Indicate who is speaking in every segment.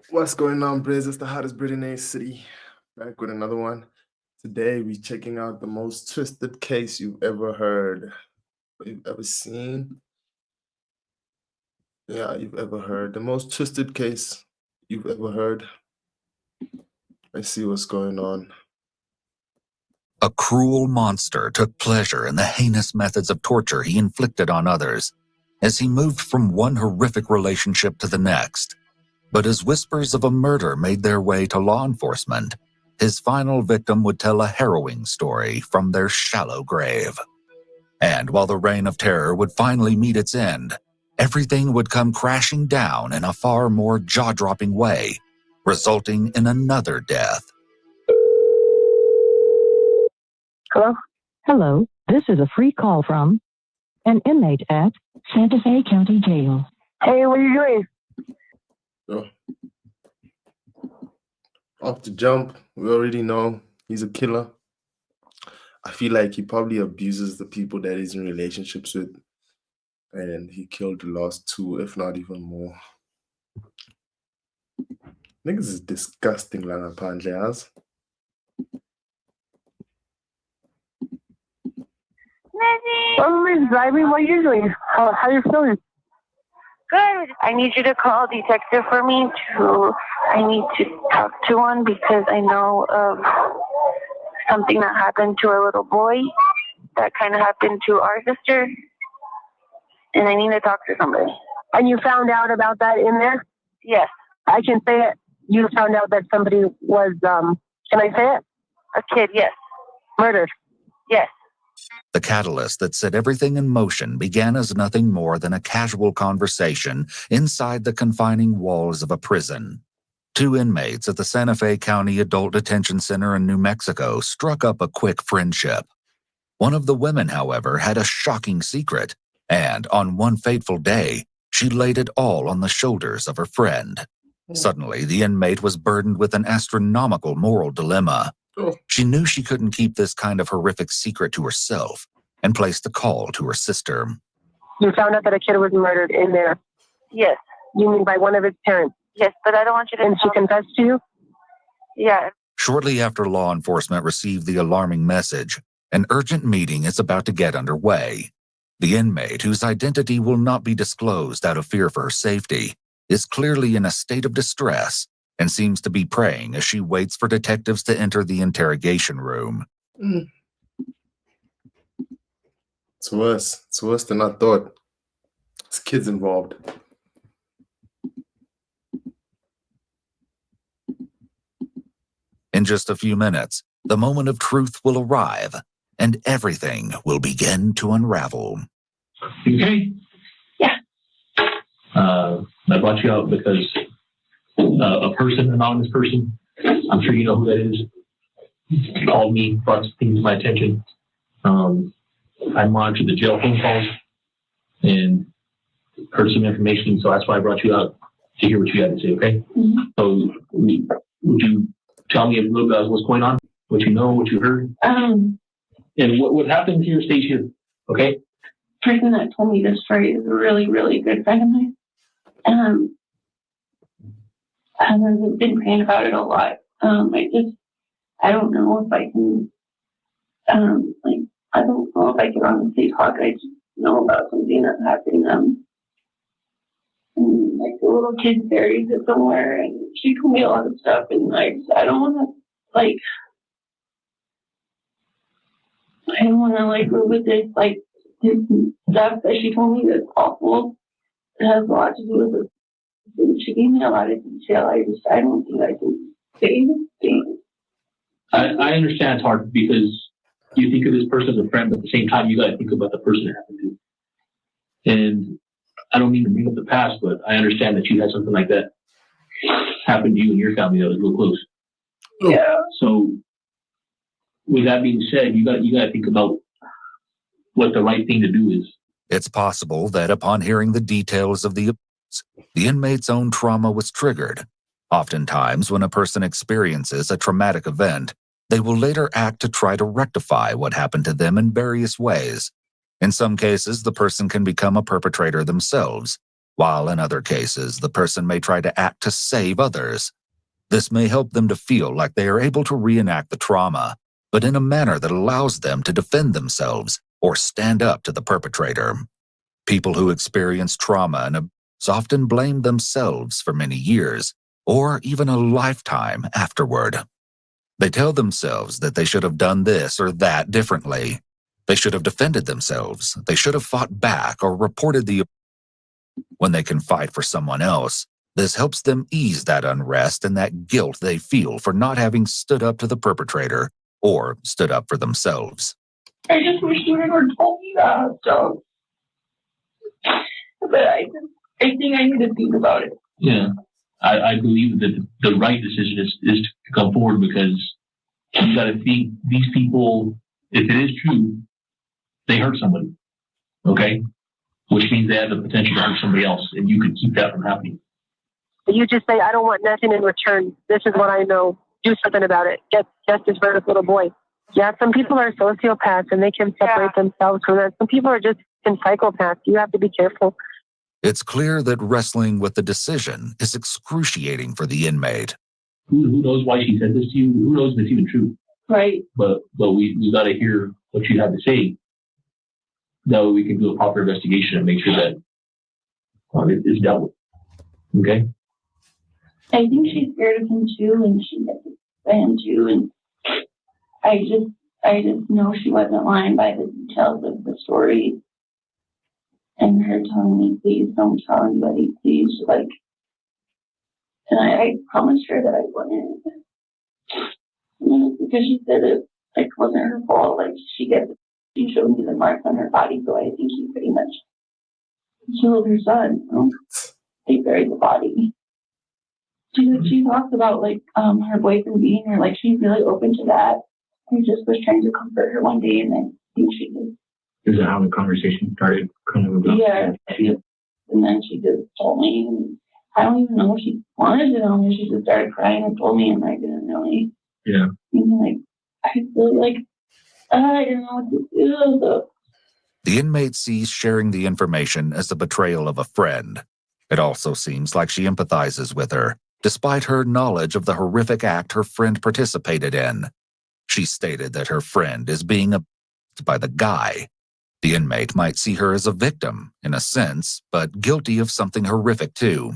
Speaker 1: What's going on, Briz? It's the hottest Brit in A City. Back with another one. Today, we checking out the most twisted case you've ever heard, you've ever seen. Yeah, you've ever heard. The most twisted case you've ever heard. Let's see what's going on.
Speaker 2: A cruel monster took pleasure in the heinous methods of torture he inflicted on others as he moved from one horrific relationship to the next. But as whispers of a murder made their way to law enforcement, his final victim would tell a harrowing story from their shallow grave. And while the reign of terror would finally meet its end, everything would come crashing down in a far more jaw-dropping way, resulting in another death.
Speaker 3: Hello?
Speaker 4: Hello, this is a free call from an inmate at Santa Fe County Jail.
Speaker 3: Hey, what are you doing?
Speaker 1: So, off the jump, we already know he's a killer. I feel like he probably abuses the people that he's in relationships with, and he killed the last two, if not even more. Niggas is disgusting, lang apparently, as.
Speaker 3: I'm driving. What are you doing? How are you feeling?
Speaker 5: Good. I need you to call a detective for me. I need to talk to one because I know of something that happened to a little boy that kind of happened to our sister, and I need to talk to somebody.
Speaker 3: And you found out about that in there?
Speaker 5: Yes.
Speaker 3: I can say it. You found out that somebody was, can I say it?
Speaker 5: A kid, yes.
Speaker 3: Murdered.
Speaker 5: Yes.
Speaker 2: The catalyst that set everything in motion began as nothing more than a casual conversation inside the confining walls of a prison. Two inmates at the Santa Fe County Adult Detention Center in New Mexico struck up a quick friendship. One of the women, however, had a shocking secret, and on one fateful day, she laid it all on the shoulders of her friend. Suddenly, the inmate was burdened with an astronomical moral dilemma. She knew she couldn't keep this kind of horrific secret to herself and placed a call to her sister.
Speaker 3: You found out that a kid was murdered in there?
Speaker 5: Yes.
Speaker 3: You mean by one of his parents?
Speaker 5: Yes, but I don't want you to...
Speaker 3: And she confessed to you?
Speaker 5: Yeah.
Speaker 2: Shortly after law enforcement received the alarming message, an urgent meeting is about to get underway. The inmate, whose identity will not be disclosed out of fear for her safety, is clearly in a state of distress and seems to be praying as she waits for detectives to enter the interrogation room.
Speaker 1: It's worse. It's worse than I thought. There's kids involved.
Speaker 2: In just a few minutes, the moment of truth will arrive, and everything will begin to unravel.
Speaker 6: Okay?
Speaker 5: Yeah.
Speaker 6: I brought you out because a person, an anonymous person, I'm sure you know who that is, called me, brought things to my attention. I monitored the jail phone calls and heard some information, so that's why I brought you out to hear what you had to say, okay?
Speaker 5: Mm-hmm.
Speaker 6: So would you tell me a little bit about what's going on, what you know, what you heard?
Speaker 5: And
Speaker 6: what happened here stays here, okay?
Speaker 5: the person that told me this story is a really, really good friend of mine. And I've been praying about it a lot. I don't know if I can, I don't know if I can honestly talk. I just know about something that happened. And, like the little kid buried it somewhere, and she told me a lot of stuff, and I don't want to, I don't want to, live with this, this stuff that she told me that's awful. It has a lot to do with it. She gave me a lot of detail. I don't think I can say things.
Speaker 6: I understand it's hard because you think of this person as a friend, but at the same time, you got to think about the person it happened to. And I don't mean to bring up the past, but I understand that you had something like that happen to you and your family that was real close.
Speaker 5: Yeah.
Speaker 6: So, with that being said, you got to think about what the right thing to do is.
Speaker 2: It's possible that upon hearing the details of the inmate's own trauma was triggered. Oftentimes, when a person experiences a traumatic event, they will later act to try to rectify what happened to them in various ways. In some cases, the person can become a perpetrator themselves. while in other cases, the person may try to act to save others. This may help them to feel like they are able to reenact the trauma, but in a manner that allows them to defend themselves or stand up to the perpetrator. People who experience trauma and abuse often blame themselves for many years, or even a lifetime afterward. They tell themselves that they should have done this or that differently. They should have defended themselves. They should have fought back or reported the. When they can fight for someone else, this helps them ease that unrest and that guilt they feel for not having stood up to the perpetrator or stood up for themselves.
Speaker 7: I just wish you never told me that, so. But I think I need to think about it.
Speaker 6: Yeah. I believe that the right decision is to come forward, because you got to think these people, if it is true, they hurt somebody. Okay? Which means they have the potential to hurt somebody else, and you could keep that from happening.
Speaker 3: You just say, I don't want nothing in return. This is what I know. Do something about it. Get justice for this little boy. Yeah, some people are sociopaths and they can separate themselves from that. Some people are just psychopaths. You have to be careful.
Speaker 2: It's clear that wrestling with the decision is excruciating for the inmate.
Speaker 6: Who knows why she said this to you? Who knows if it's even true?
Speaker 7: Right.
Speaker 6: But we got to hear what you have to say. That way we can do a proper investigation and make sure that it is dealt with. Okay?
Speaker 7: I think she's scared of him too, and she gets him too, and I just know she wasn't lying by the details of the story. And her telling me, please don't tell anybody, please, like, and I promised her that I wouldn't. Because she said it, like, wasn't her fault. Like, she showed me the marks on her body, so I think he pretty much killed her son. They buried the body. She talks about, like, her boyfriend beating her, like, she's really open to that. I just was trying to comfort her one day, and I think she just.
Speaker 6: Is that how the conversation started? Kind of about?
Speaker 7: Yeah, and then she just told me. And I don't even know if she wanted to know me. She just started crying and told me, and I didn't really.
Speaker 6: Yeah.
Speaker 7: Even like, I feel like I didn't know what to do. So.
Speaker 2: The inmate sees sharing the information as a betrayal of a friend. It also seems like she empathizes with her, despite her knowledge of the horrific act her friend participated in. She stated that her friend is being abused by the guy. The inmate might see her as a victim, in a sense, but guilty of something horrific too.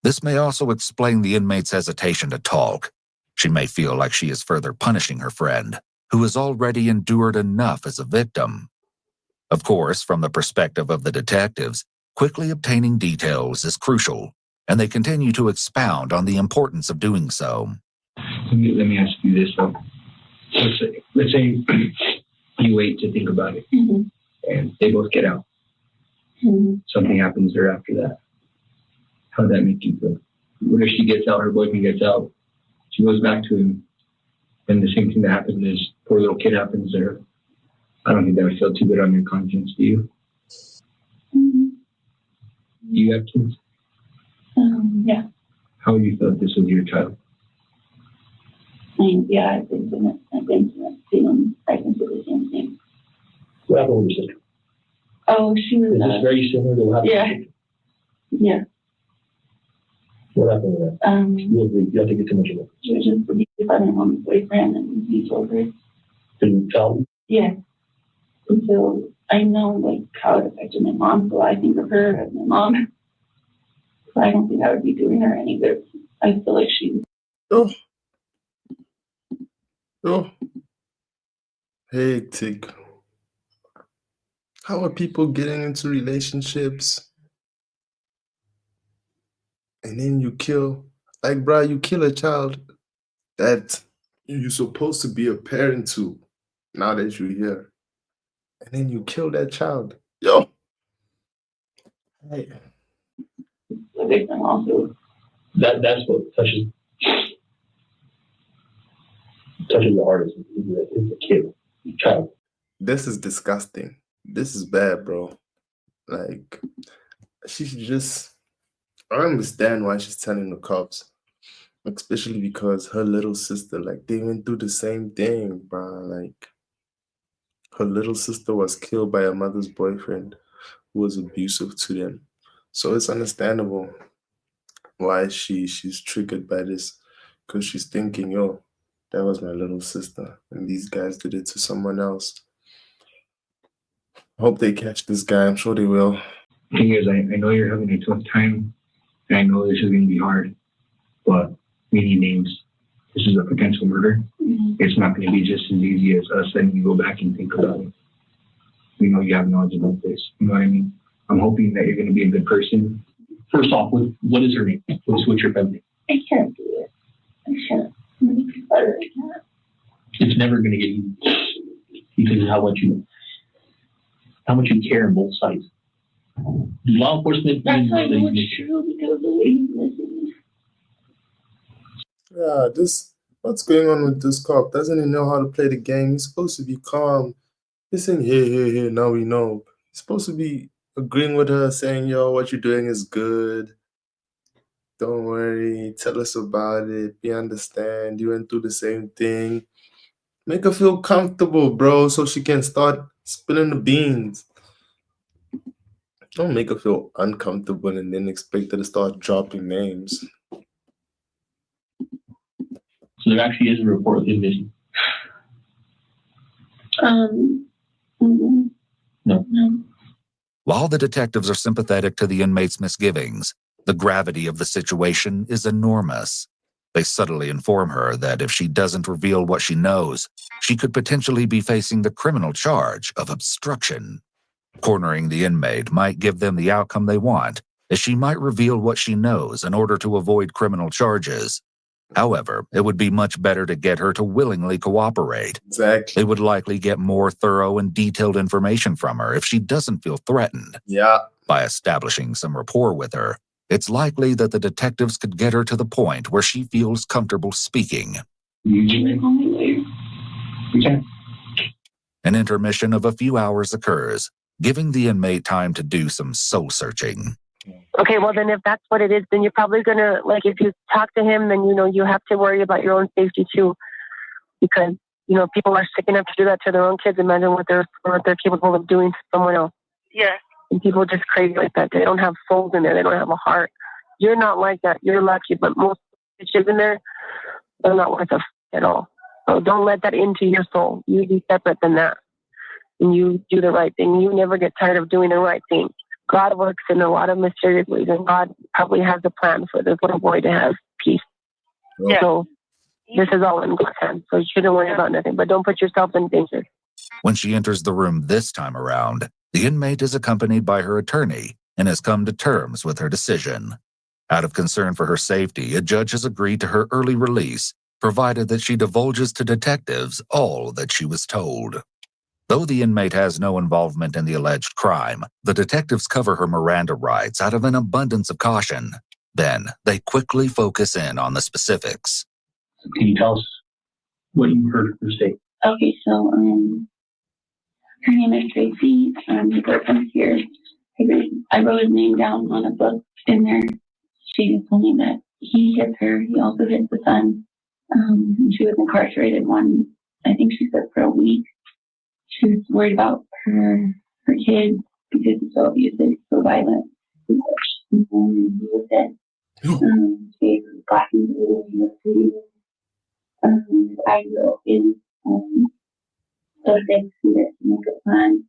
Speaker 2: This may also explain the inmate's hesitation to talk. She may feel like she is further punishing her friend, who has already endured enough as a victim. Of course, from the perspective of the detectives, quickly obtaining details is crucial, and they continue to expound on the importance of doing so.
Speaker 8: Let me ask you this, though. Let's say you wait to think about it, and they both get out. Something happens there after that. How does that make you feel? What if she gets out, her boyfriend gets out, she goes back to him, and the same thing that happened to this poor little kid happens there? I don't think that would feel too good on your conscience, do you? You have kids?
Speaker 7: Yeah.
Speaker 8: How would you feel if this was your child?
Speaker 7: Yeah, I've been through that feeling. I can do the same thing.
Speaker 6: What happened with your sister?
Speaker 7: Oh, she was.
Speaker 6: Is this very similar to what happened?
Speaker 7: Yeah.
Speaker 6: What happened with that? You have to get too much of it.
Speaker 7: She was just abused by my mom's boyfriend, and he told her.
Speaker 6: Didn't tell me?
Speaker 7: Yeah. And so I know like how it affected my mom, so I think of her as my mom. So I don't think I would be doing her any good. I feel like she.
Speaker 1: Oh. Hectic. How are people getting into relationships and then you kill, like, bro, you kill a child that you're supposed to be a parent to now that you're here, and then you kill that child. Yo. Hey.
Speaker 7: The victim also.
Speaker 6: That's what touches the hardest is the kid, the child.
Speaker 1: This is disgusting. This is bad, bro. Like, she should just. I understand why she's telling the cops, especially because her little sister, like, they went through the same thing, bro. Like, her little sister was killed by her mother's boyfriend who was abusive to them. So it's understandable why she's triggered by this, because she's thinking, yo, that was my little sister, and these guys did it to someone else. Hope they catch this guy. I'm sure they will.
Speaker 8: Thing is, I know you're having a tough time, and I know this is going to be hard, but we need names. This is a potential murder. It's not going to be just as easy as us letting you go back and think about it. We know you have knowledge about this. You know what I mean? I'm hoping that you're going to be a good person.
Speaker 6: First off, what is her name? What's your family?
Speaker 7: I can't do it. I can't. I can't.
Speaker 6: It's never going to get easy because of how much you care on both sides. Law enforcement.
Speaker 7: That's why it's true because of the way he's missing.
Speaker 1: Yeah, what's going on with this cop? Doesn't he know how to play the game? He's supposed to be calm. He's saying, here, now we know. He's supposed to be agreeing with her, saying, yo, what you're doing is good. Don't worry. Tell us about it. We understand. You went through the same thing. Make her feel comfortable, bro, so she can start spilling the beans. Don't make her feel uncomfortable and then expect her to start dropping names.
Speaker 6: So there actually is a report of him missing. No.
Speaker 2: While the detectives are sympathetic to the inmate's misgivings, the gravity of the situation is enormous. They subtly inform her that if she doesn't reveal what she knows, she could potentially be facing the criminal charge of obstruction. Cornering the inmate might give them the outcome they want, as she might reveal what she knows in order to avoid criminal charges. However, it would be much better to get her to willingly cooperate.
Speaker 1: Exactly.
Speaker 2: They would likely get more thorough and detailed information from her if she doesn't feel threatened.
Speaker 1: Yeah.
Speaker 2: By establishing some rapport with her, it's likely that the detectives could get her to the point where she feels comfortable speaking.
Speaker 8: We can.
Speaker 2: An intermission of a few hours occurs, giving the inmate time to do some soul-searching.
Speaker 3: Okay, well then if that's what it is, then you're probably gonna, like, if you talk to him, then you have to worry about your own safety too, because people are sick enough to do that to their own kids. Imagine what they're capable of doing to someone else.
Speaker 5: Yeah.
Speaker 3: And people are just crazy like that. They don't have souls in there. They don't have a heart. You're not like that. You're lucky, but most bitches in there, they're not worth a at all. So don't let that into your soul. You be separate than that, and you do the right thing. You never get tired of doing the right thing. God works in a lot of mysterious ways, and God probably has a plan for this little boy to have peace.
Speaker 1: Yeah.
Speaker 3: So this is all in God's hands. So you shouldn't worry about nothing, but don't put yourself in danger.
Speaker 2: When she enters the room this time around, the inmate is accompanied by her attorney and has come to terms with her decision. Out of concern for her safety, a judge has agreed to her early release, provided that she divulges to detectives all that she was told. Though the inmate has no involvement in the alleged crime, the detectives cover her Miranda rights out of an abundance of caution. Then, they quickly focus in on the specifics.
Speaker 6: Can you tell us what you heard her say?
Speaker 7: Okay, so her name is Tracy. He comes here. I wrote his name down on a book in there. She told me that he hit her. He also hit the son. She was incarcerated I think she said for a week. She was worried about her kids because he's so abusive, so violent. He was dead. She was black and blue. He was bleeding. I wrote in so they see it to make a plan.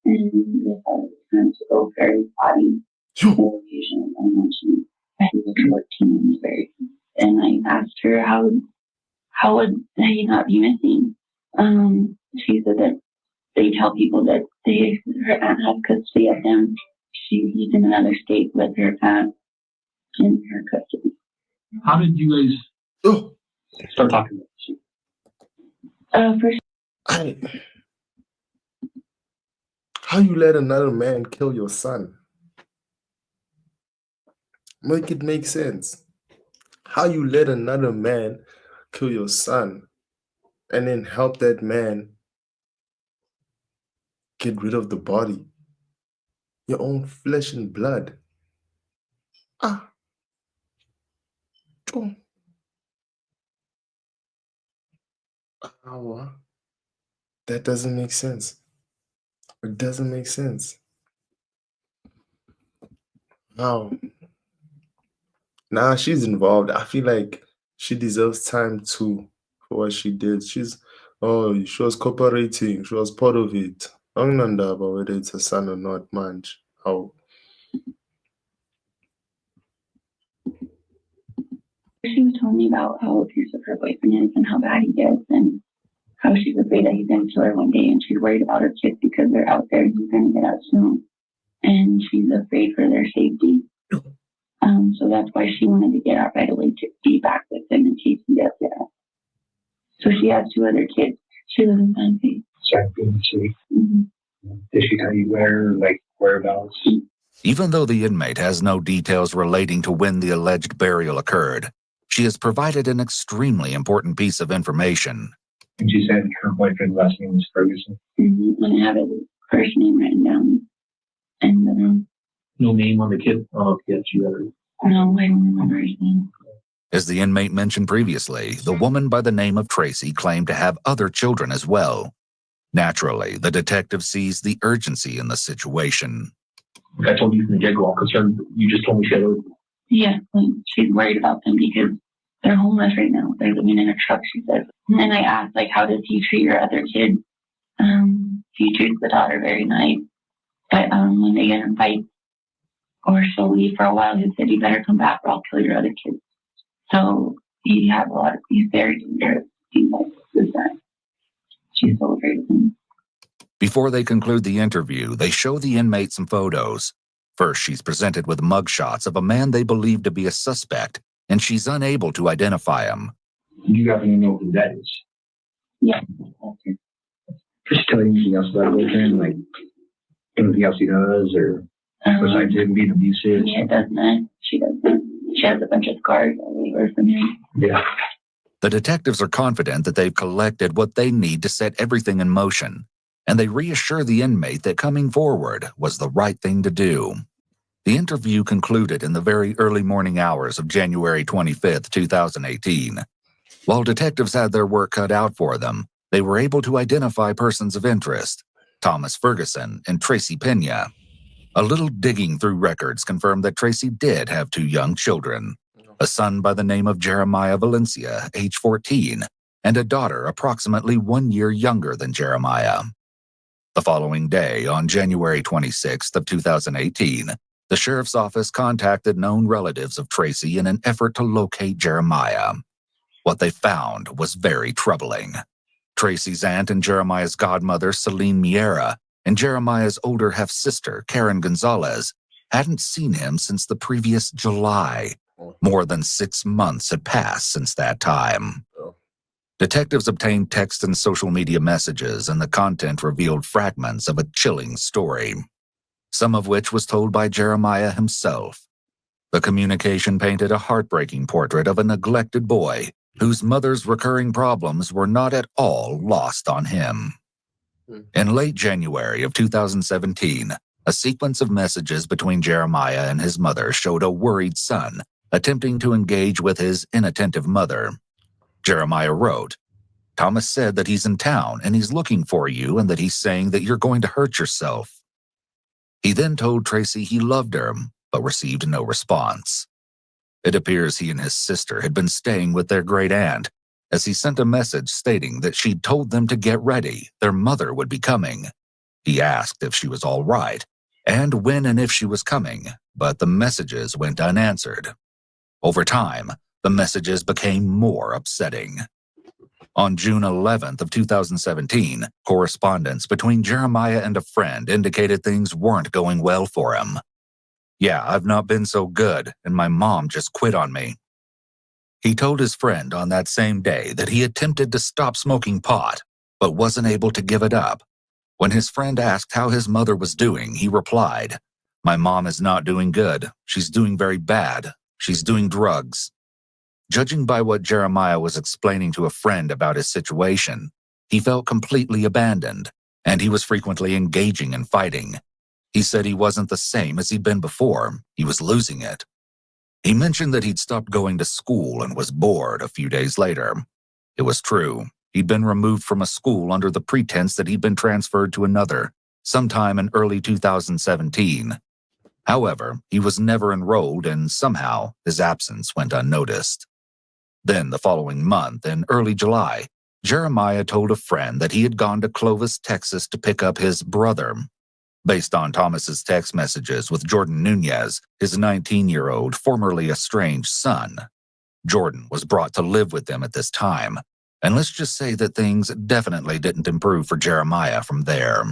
Speaker 7: And they thought it was time to go bury his body. And mentioned that he was 14 and was buried. And I asked her how would he not be missing? She said that they tell people that her aunt has custody of him. He's in another state with her aunt in her custody.
Speaker 6: How did you guys start talking about this?
Speaker 7: First,
Speaker 1: How you let another man kill your son? Make it make sense. How you let another man kill your son and then help that man get rid of the body? Your own flesh and blood. Ah. That doesn't make sense. It doesn't make sense. Now, nah, she's involved. I feel like she deserves time too for what she did. She was cooperating. She was part of it. I don't know about whether it's her son or not, man. How?
Speaker 7: She was telling me about how abusive her boyfriend is and how bad he gets and how she's afraid that he's going to kill her one day and she's worried about her kids because they're out there and he's going to get out soon. And she's afraid for their safety. So that's why she wanted to get out right away to be back with him in case he does get out. So she has 2 other kids. She lives in San Fe.
Speaker 8: San Fe City. Did she tell you whereabouts?
Speaker 2: Even though the inmate has no details relating to when the alleged burial occurred, she has provided an extremely important piece of information.
Speaker 8: And she said her boyfriend's last name was Ferguson.
Speaker 7: And I have his first name written down. And
Speaker 6: No name on the kid? Oh, yeah, you ever.
Speaker 7: no, I don't remember his name.
Speaker 2: As the inmate mentioned previously, the woman by the name of Tracy claimed to have other children as well. Naturally, the detective sees the urgency in the situation.
Speaker 6: I told you from the get-go, I'm concerned. You just told me she had a...
Speaker 7: Yeah, she's worried about them because they're homeless right now. They're living in a truck, she says. And I asked, how does he treat your other kids? He treats the daughter very nice. But when they get in fights or she'll leave for a while, he said, you better come back or I'll kill your other kids. So he's very dangerous. He's like suicide. She's so afraid of him.
Speaker 2: Before they conclude the interview, they show the inmate some photos. First, she's presented with mugshots of a man they believe to be a suspect, and she's unable to identify him.
Speaker 8: You happen to know who that is?
Speaker 7: Yeah.
Speaker 8: Just tell you anything else about boyfriend, like anything else he does, or besides him being abusive?
Speaker 7: Yeah, doesn't. She doesn't. She has a bunch of scars all over from him.
Speaker 8: Yeah.
Speaker 2: The detectives are confident that they've collected what they need to set everything in motion, and they reassure the inmate that coming forward was the right thing to do. The interview concluded in the very early morning hours of January 25th, 2018. While detectives had their work cut out for them, they were able to identify persons of interest, Thomas Ferguson and Tracy Pena. A little digging through records confirmed that Tracy did have 2 young children, a son by the name of Jeremiah Valencia, age 14, and a daughter approximately 1 year younger than Jeremiah. The following day, on January 26th of 2018, the sheriff's office contacted known relatives of Tracy in an effort to locate Jeremiah. What they found was very troubling. Tracy's aunt and Jeremiah's godmother, Celine Miera, and Jeremiah's older half-sister, Karen Gonzalez, hadn't seen him since the previous July. More than 6 months had passed since that time. Detectives obtained text and social media messages, and the content revealed fragments of a chilling story, some of which was told by Jeremiah himself. The communication painted a heartbreaking portrait of a neglected boy whose mother's recurring problems were not at all lost on him. In late January of 2017, a sequence of messages between Jeremiah and his mother showed a worried son attempting to engage with his inattentive mother. Jeremiah wrote, "Thomas said that he's in town and he's looking for you and that he's saying that you're going to hurt yourself." He then told Tracy he loved her, but received no response. It appears he and his sister had been staying with their great aunt, as he sent a message stating that she'd told them to get ready, their mother would be coming. He asked if she was all right, and when and if she was coming, but the messages went unanswered. Over time, the messages became more upsetting. On June 11th of 2017, correspondence between Jeremiah and a friend indicated things weren't going well for him. "Yeah, I've not been so good, and my mom just quit on me." He told his friend on that same day that he attempted to stop smoking pot, but wasn't able to give it up. When his friend asked how his mother was doing, he replied, "My mom is not doing good. She's doing very bad. She's doing drugs." Judging by what Jeremiah was explaining to a friend about his situation, he felt completely abandoned, and he was frequently engaging in fighting. He said he wasn't the same as he'd been before. He was losing it. He mentioned that he'd stopped going to school and was bored a few days later. It was true. He'd been removed from a school under the pretense that he'd been transferred to another, sometime in early 2017. However, he was never enrolled and somehow his absence went unnoticed. Then the following month, in early July, Jeremiah told a friend that he had gone to Clovis, Texas to pick up his brother. Based on Thomas's text messages with Jordan Nunez, his 19-year-old, formerly estranged son, Jordan was brought to live with them at this time, and let's just say that things definitely didn't improve for Jeremiah from there.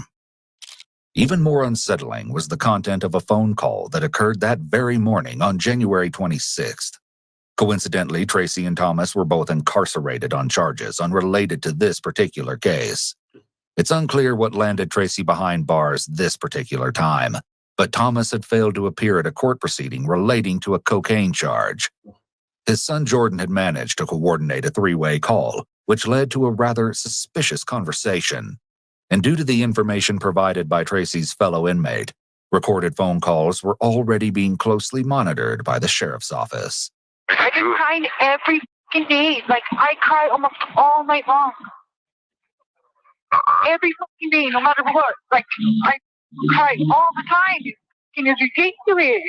Speaker 2: Even more unsettling was the content of a phone call that occurred that very morning on January 26th. Coincidentally, Tracy and Thomas were both incarcerated on charges unrelated to this particular case. It's unclear what landed Tracy behind bars this particular time, but Thomas had failed to appear at a court proceeding relating to a cocaine charge. His son Jordan had managed to coordinate a three-way call, which led to a rather suspicious conversation. And due to the information provided by Tracy's fellow inmate, recorded phone calls were already being closely monitored by the sheriff's office.
Speaker 5: I've been crying every fucking day. Like, I cry almost all night long. Every fucking day, no matter what. Like, I cry all the time. It's ridiculous.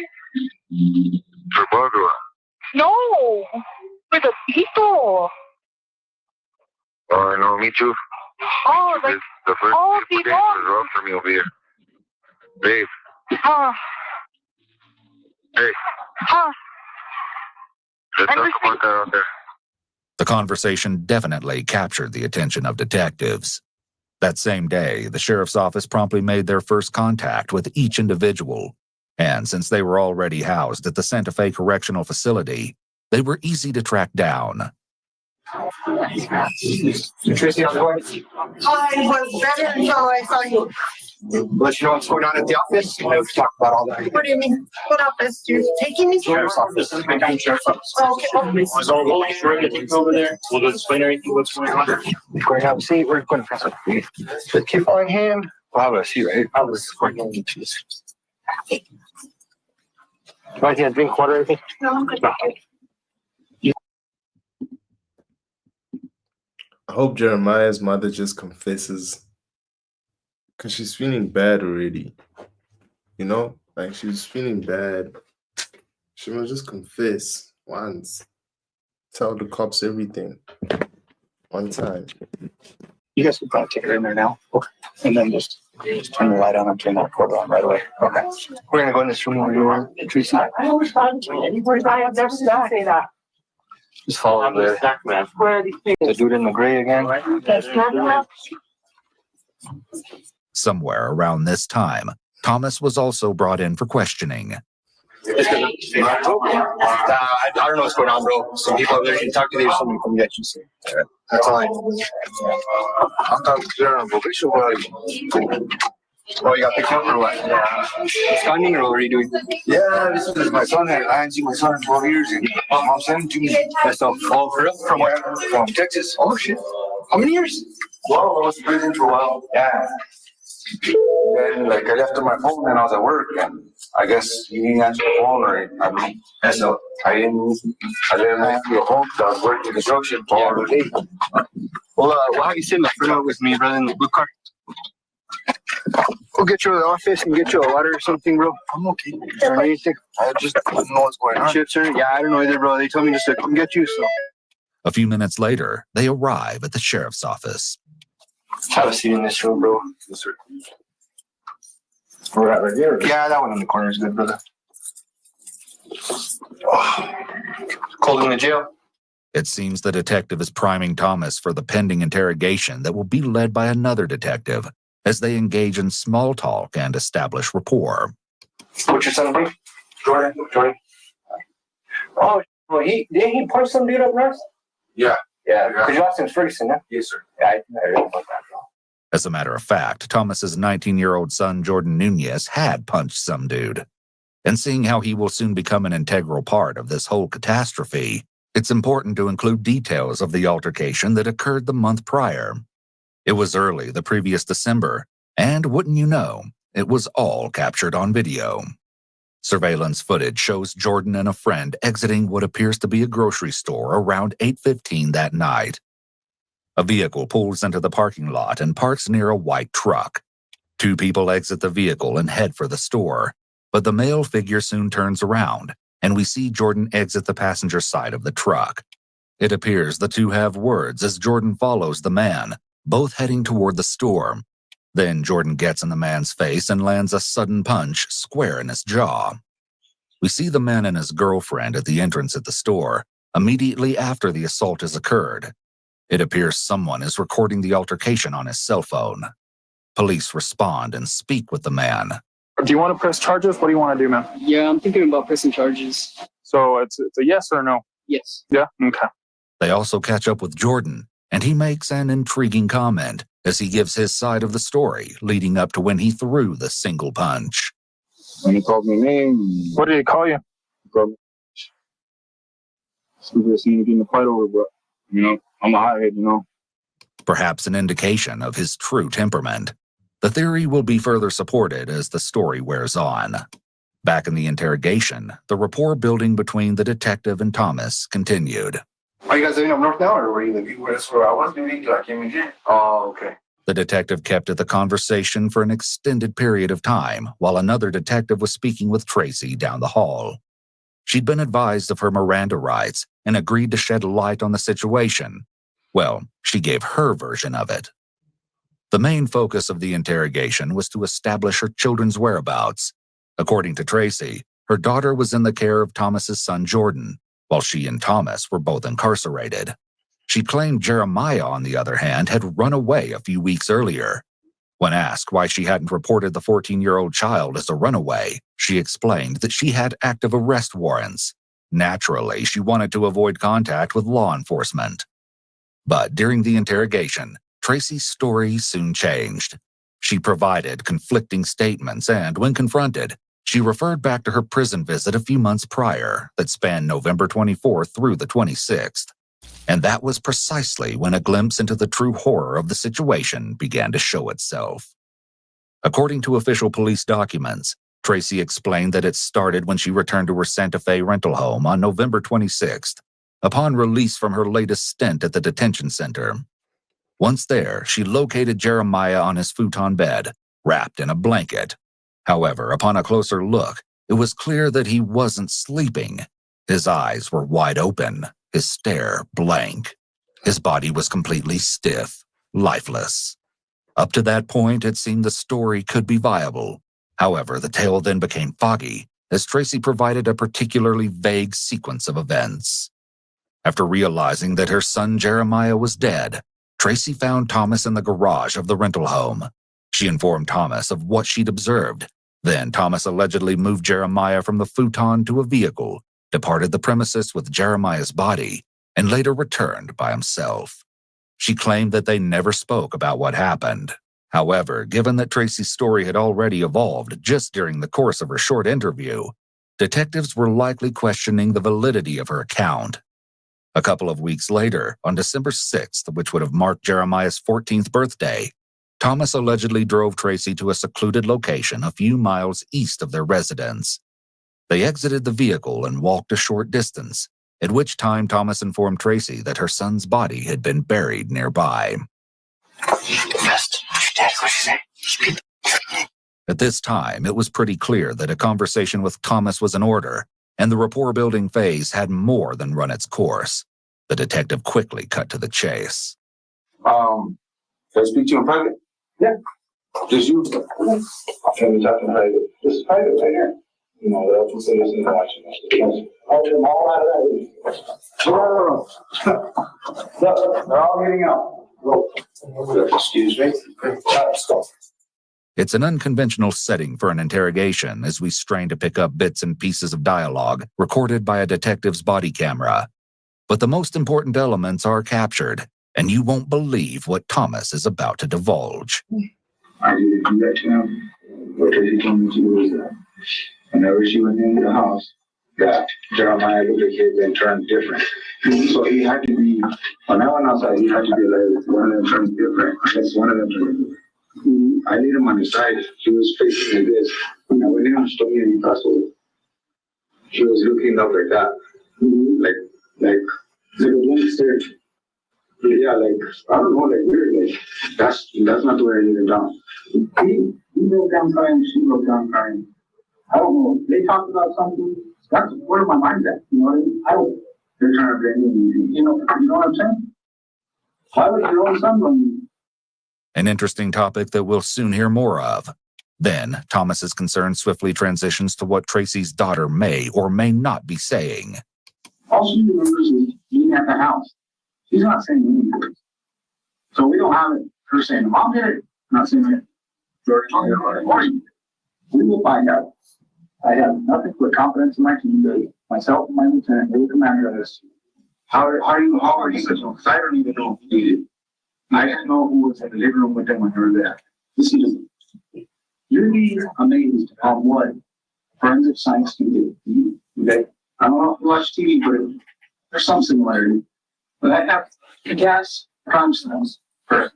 Speaker 9: For Barbara?
Speaker 5: No, for the people.
Speaker 9: Oh, I know, me too.
Speaker 5: Oh, like,
Speaker 9: the first
Speaker 5: all
Speaker 9: couple days
Speaker 5: people.
Speaker 9: was rough for me over here. Babe. Hey. Let's talk about that out there.
Speaker 2: The conversation definitely captured the attention of detectives. That same day, the sheriff's office promptly made their first contact with each individual, and since they were already housed at the Santa Fe Correctional Facility, they were easy to track down.
Speaker 8: Tracy, how's it going?
Speaker 10: I was better until I saw you.
Speaker 8: Let you know what's going on at the office. We've talked about all that.
Speaker 10: What do you mean? What office? You're taking me?
Speaker 8: Sheriff's office. Sheriff's office.
Speaker 10: Okay.
Speaker 6: So we'll make sure everything's over there. We'll explain everything what's going on.
Speaker 8: Go ahead and have a seat. We're going to press it. Just keep on hand. We'll have a seat, right? I was going to this. Right here, drink water, anything?
Speaker 10: No, I'm good.
Speaker 1: I hope Jeremiah's mother just confesses, because she's feeling bad already. You know, like she's feeling bad. She must just confess once. Tell the cops everything. One time.
Speaker 8: You guys can probably take her in there now. Okay. And then just turn the light on and turn that cord on right away. Okay. We're going to go in this room where you are, Tracy.
Speaker 10: I don't respond to anybody. I have never say that.
Speaker 8: Just follow the
Speaker 6: Stack man.
Speaker 10: Where are these things?
Speaker 8: the dude in the gray again.
Speaker 10: That's not enough.
Speaker 2: Somewhere around this time, Thomas was also brought in for questioning.
Speaker 8: I don't know what's going on, bro. Some people over there can talk to you. Someone come get you. So, that's all I know.
Speaker 9: I'm talking to Jeremy, but we should
Speaker 8: Oh, you got picked up or what? Yeah. Stunning or what are you doing?
Speaker 9: Yeah, this is my son. I haven't seen my son in 12 years. And Mom sent him to me.
Speaker 8: That's all. Oh, for real? From where?
Speaker 9: From Texas.
Speaker 8: Oh, shit. How many years?
Speaker 9: Well, I was in prison for a while.
Speaker 8: Yeah.
Speaker 9: And like I left on my phone and I was at work, and I guess he didn't answer the phone, or so I didn't answer the phone because I was working construction for all the day.
Speaker 8: Well, why don't you sit in the front with me, brother, in the blue car? We'll get you to the office and get you a water or something, bro.
Speaker 9: I'm okay.
Speaker 8: Or anything.
Speaker 9: I just don't know what's going on.
Speaker 8: Chips or yeah, I don't know either, bro. They told me just to come get you, so.
Speaker 2: A few minutes later, they arrive at the sheriff's office.
Speaker 8: Have a seat in this room, bro.
Speaker 9: Yes, sir. We're right here.
Speaker 8: Yeah, that one in the corner is good, brother. Oh. Cold in the jail.
Speaker 2: It seems the detective is priming Thomas for the pending interrogation that will be led by another detective as they engage in small talk and establish rapport.
Speaker 8: What's your son name? Jordan. Oh, well, didn't he punch some dude up north?
Speaker 9: Yeah.
Speaker 8: Yeah, because you lost him in Ferguson, huh?
Speaker 9: Yes, sir.
Speaker 8: Yeah, I heard about that, bro.
Speaker 2: As a matter of fact, Thomas's 19-year-old son, Jordan Nunez, had punched some dude. And seeing how he will soon become an integral part of this whole catastrophe, it's important to include details of the altercation that occurred the month prior. It was early the previous December, and wouldn't you know, it was all captured on video. Surveillance footage shows Jordan and a friend exiting what appears to be a grocery store around 8:15 that night. A vehicle pulls into the parking lot and parks near a white truck. Two people exit the vehicle and head for the store, But the male figure soon turns around, and we see Jordan exit the passenger side of the truck. It appears the two have words as Jordan follows the man, both heading toward the store. Then Jordan gets in the man's face and lands a sudden punch square in his jaw. We see the man and his girlfriend at the entrance at the store, immediately after the assault has occurred. It appears someone is recording the altercation on his cell phone. Police respond and speak with the man.
Speaker 11: Do you want to press charges? What do you want to do, man?
Speaker 12: Yeah, I'm thinking about pressing charges.
Speaker 11: So it's a yes or no?
Speaker 12: Yes.
Speaker 11: Yeah? Okay.
Speaker 2: They also catch up with Jordan, and he makes an intriguing comment as he gives his side of the story leading up to when he threw the single punch.
Speaker 8: When he called me name.
Speaker 11: What did he call you?
Speaker 8: He called me. We just need to get in the fight over, but, I'm a hothead,
Speaker 2: Perhaps an indication of his true temperament. The theory will be further supported as the story wears on. Back in the interrogation, the rapport building between the detective and Thomas continued.
Speaker 9: Are you guys living up north now, or where you living? That's where I was living till I came in here. Oh, okay.
Speaker 2: The detective kept at the conversation for an extended period of time while another detective was speaking with Tracy down the hall. She'd been advised of her Miranda rights and agreed to shed light on the situation. Well, she gave her version of it. The main focus of the interrogation was to establish her children's whereabouts. According to Tracy, her daughter was in the care of Thomas's son Jordan, while she and Thomas were both incarcerated. She claimed Jeremiah, on the other hand, had run away a few weeks earlier. When asked why she hadn't reported the 14-year-old child as a runaway, she explained that she had active arrest warrants. Naturally, she wanted to avoid contact with law enforcement. But during the interrogation, Tracy's story soon changed. She provided conflicting statements and, when confronted, she referred back to her prison visit a few months prior that spanned November 24th through the 26th. And that was precisely when a glimpse into the true horror of the situation began to show itself. According to official police documents, Tracy explained that it started when she returned to her Santa Fe rental home on November 26th, upon release from her latest stint at the detention center. Once there, she located Jeremiah on his futon bed, wrapped in a blanket. However, upon a closer look, it was clear that he wasn't sleeping. His eyes were wide open, his stare blank. His body was completely stiff, lifeless. Up to that point, it seemed the story could be viable. However, the tale then became foggy, as Tracy provided a particularly vague sequence of events. After realizing that her son Jeremiah was dead, Tracy found Thomas in the garage of the rental home. She informed Thomas of what she'd observed. Then Thomas allegedly moved Jeremiah from the futon to a vehicle, departed the premises with Jeremiah's body, and later returned by himself. She claimed that they never spoke about what happened. However, given that Tracy's story had already evolved just during the course of her short interview, detectives were likely questioning the validity of her account. A couple of weeks later, on December 6th, which would have marked Jeremiah's 14th birthday, Thomas allegedly drove Tracy to a secluded location a few miles east of their residence. They exited the vehicle and walked a short distance, at which time Thomas informed Tracy that her son's body had been buried nearby. At this time, it was pretty clear that a conversation with Thomas was in order, and the rapport-building phase had more than run its course. The detective quickly cut to the chase.
Speaker 9: Can I speak to you in private? Yeah. Just you. Can we talk in private? This is private right here. The open citizen watching us. I'm all out of that. No. They're all getting out. Excuse me. Let's go.
Speaker 2: It's an unconventional setting for an interrogation as we strain to pick up bits and pieces of dialogue recorded by a detective's body camera. But the most important elements are captured, and you won't believe what Thomas is about to divulge.
Speaker 9: I didn't do that to him. What he told me to do is that whenever she went into the house, that Jeremiah looked at kids and turned different. So he had to be, when I went outside, he had to be like, one of them turns different. That's one of them turns different. I laid him on the side. He was facing like this. And when he was talking in the castle, he was looking up like that. Like one stared. Yeah, like, I don't know, like weird. Like, that's not the way I laid him down. He broke down crying, she broke down crying.
Speaker 13: I don't know. They talked about something. That's where my mind's at. You know what I mean? I don't. They're trying to blame me. You know what I'm saying? Why would your own son blame me?
Speaker 2: An interesting topic that we'll soon hear more of. Then, Thomas's concern swiftly transitions to what Tracy's daughter may or may not be saying.
Speaker 13: All she remembers is being at the house. She's not saying anything. So we don't have it. Her saying, Mom did it. Not saying it. George talking about it. Morning. We will find out. I have nothing but confidence in my team, myself and my lieutenant, they will commander this. How are you because I don't even know if he did it. I didn't know who was in the living room with them when they were there. Listen, you'd be amazed at what forensic science can do. Okay? I don't know if you watch TV, but there's some similarity. But I have to gas crime scenes first.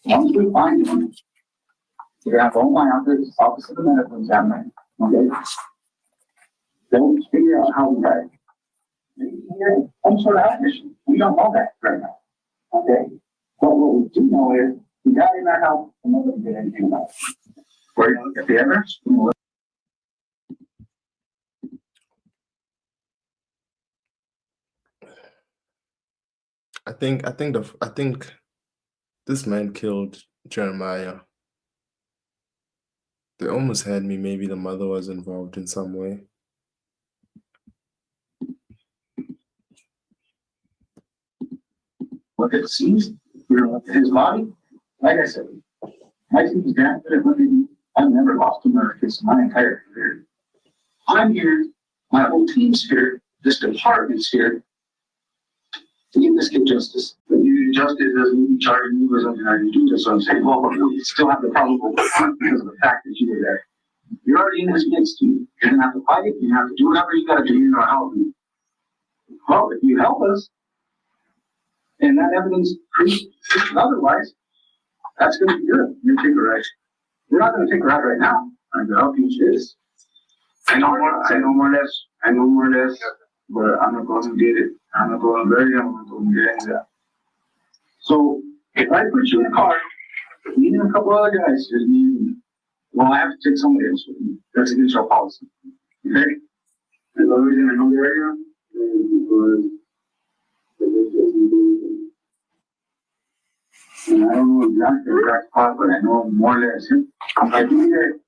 Speaker 13: Once we find them, we're gonna have all my office of the medical examiner. Okay? Then we figure out how we died. Some sort of admission. We don't know that right now. Okay? But what we do know is we got in our house and nobody did anything about it. Where you look at the evidence,
Speaker 1: I think this man killed Jeremiah. They almost had me. Maybe the mother was involved in some way.
Speaker 13: look at the scenes, look at his body. Like I said, my team's damn good at looking. I've never lost a murder case in my entire career. I'm here, my whole team's here, this department's here to give this kid justice. But you justice doesn't mean charging you or something like you do this. So I'm saying, well, you still have the probable cause because of the fact that you were there. You're already in this mix, dude. You're gonna have to fight it. You have to do whatever you gotta do. You're not helping. Well, if you help us, and that evidence proves otherwise, that's gonna be good. You're take a right. We're not gonna take a right now. I'm gonna help you with this. I know more or less, but I'm not going to get it. I'm not going to bury them. I'm not going to get into that. So if I put you in a car, me and a couple other guys, just me and you, well, I have to take somebody else with me. That's against our policy. Okay? And the reason I know the area is and I don't know exactly the exact spot, but I know more or less. If I do that,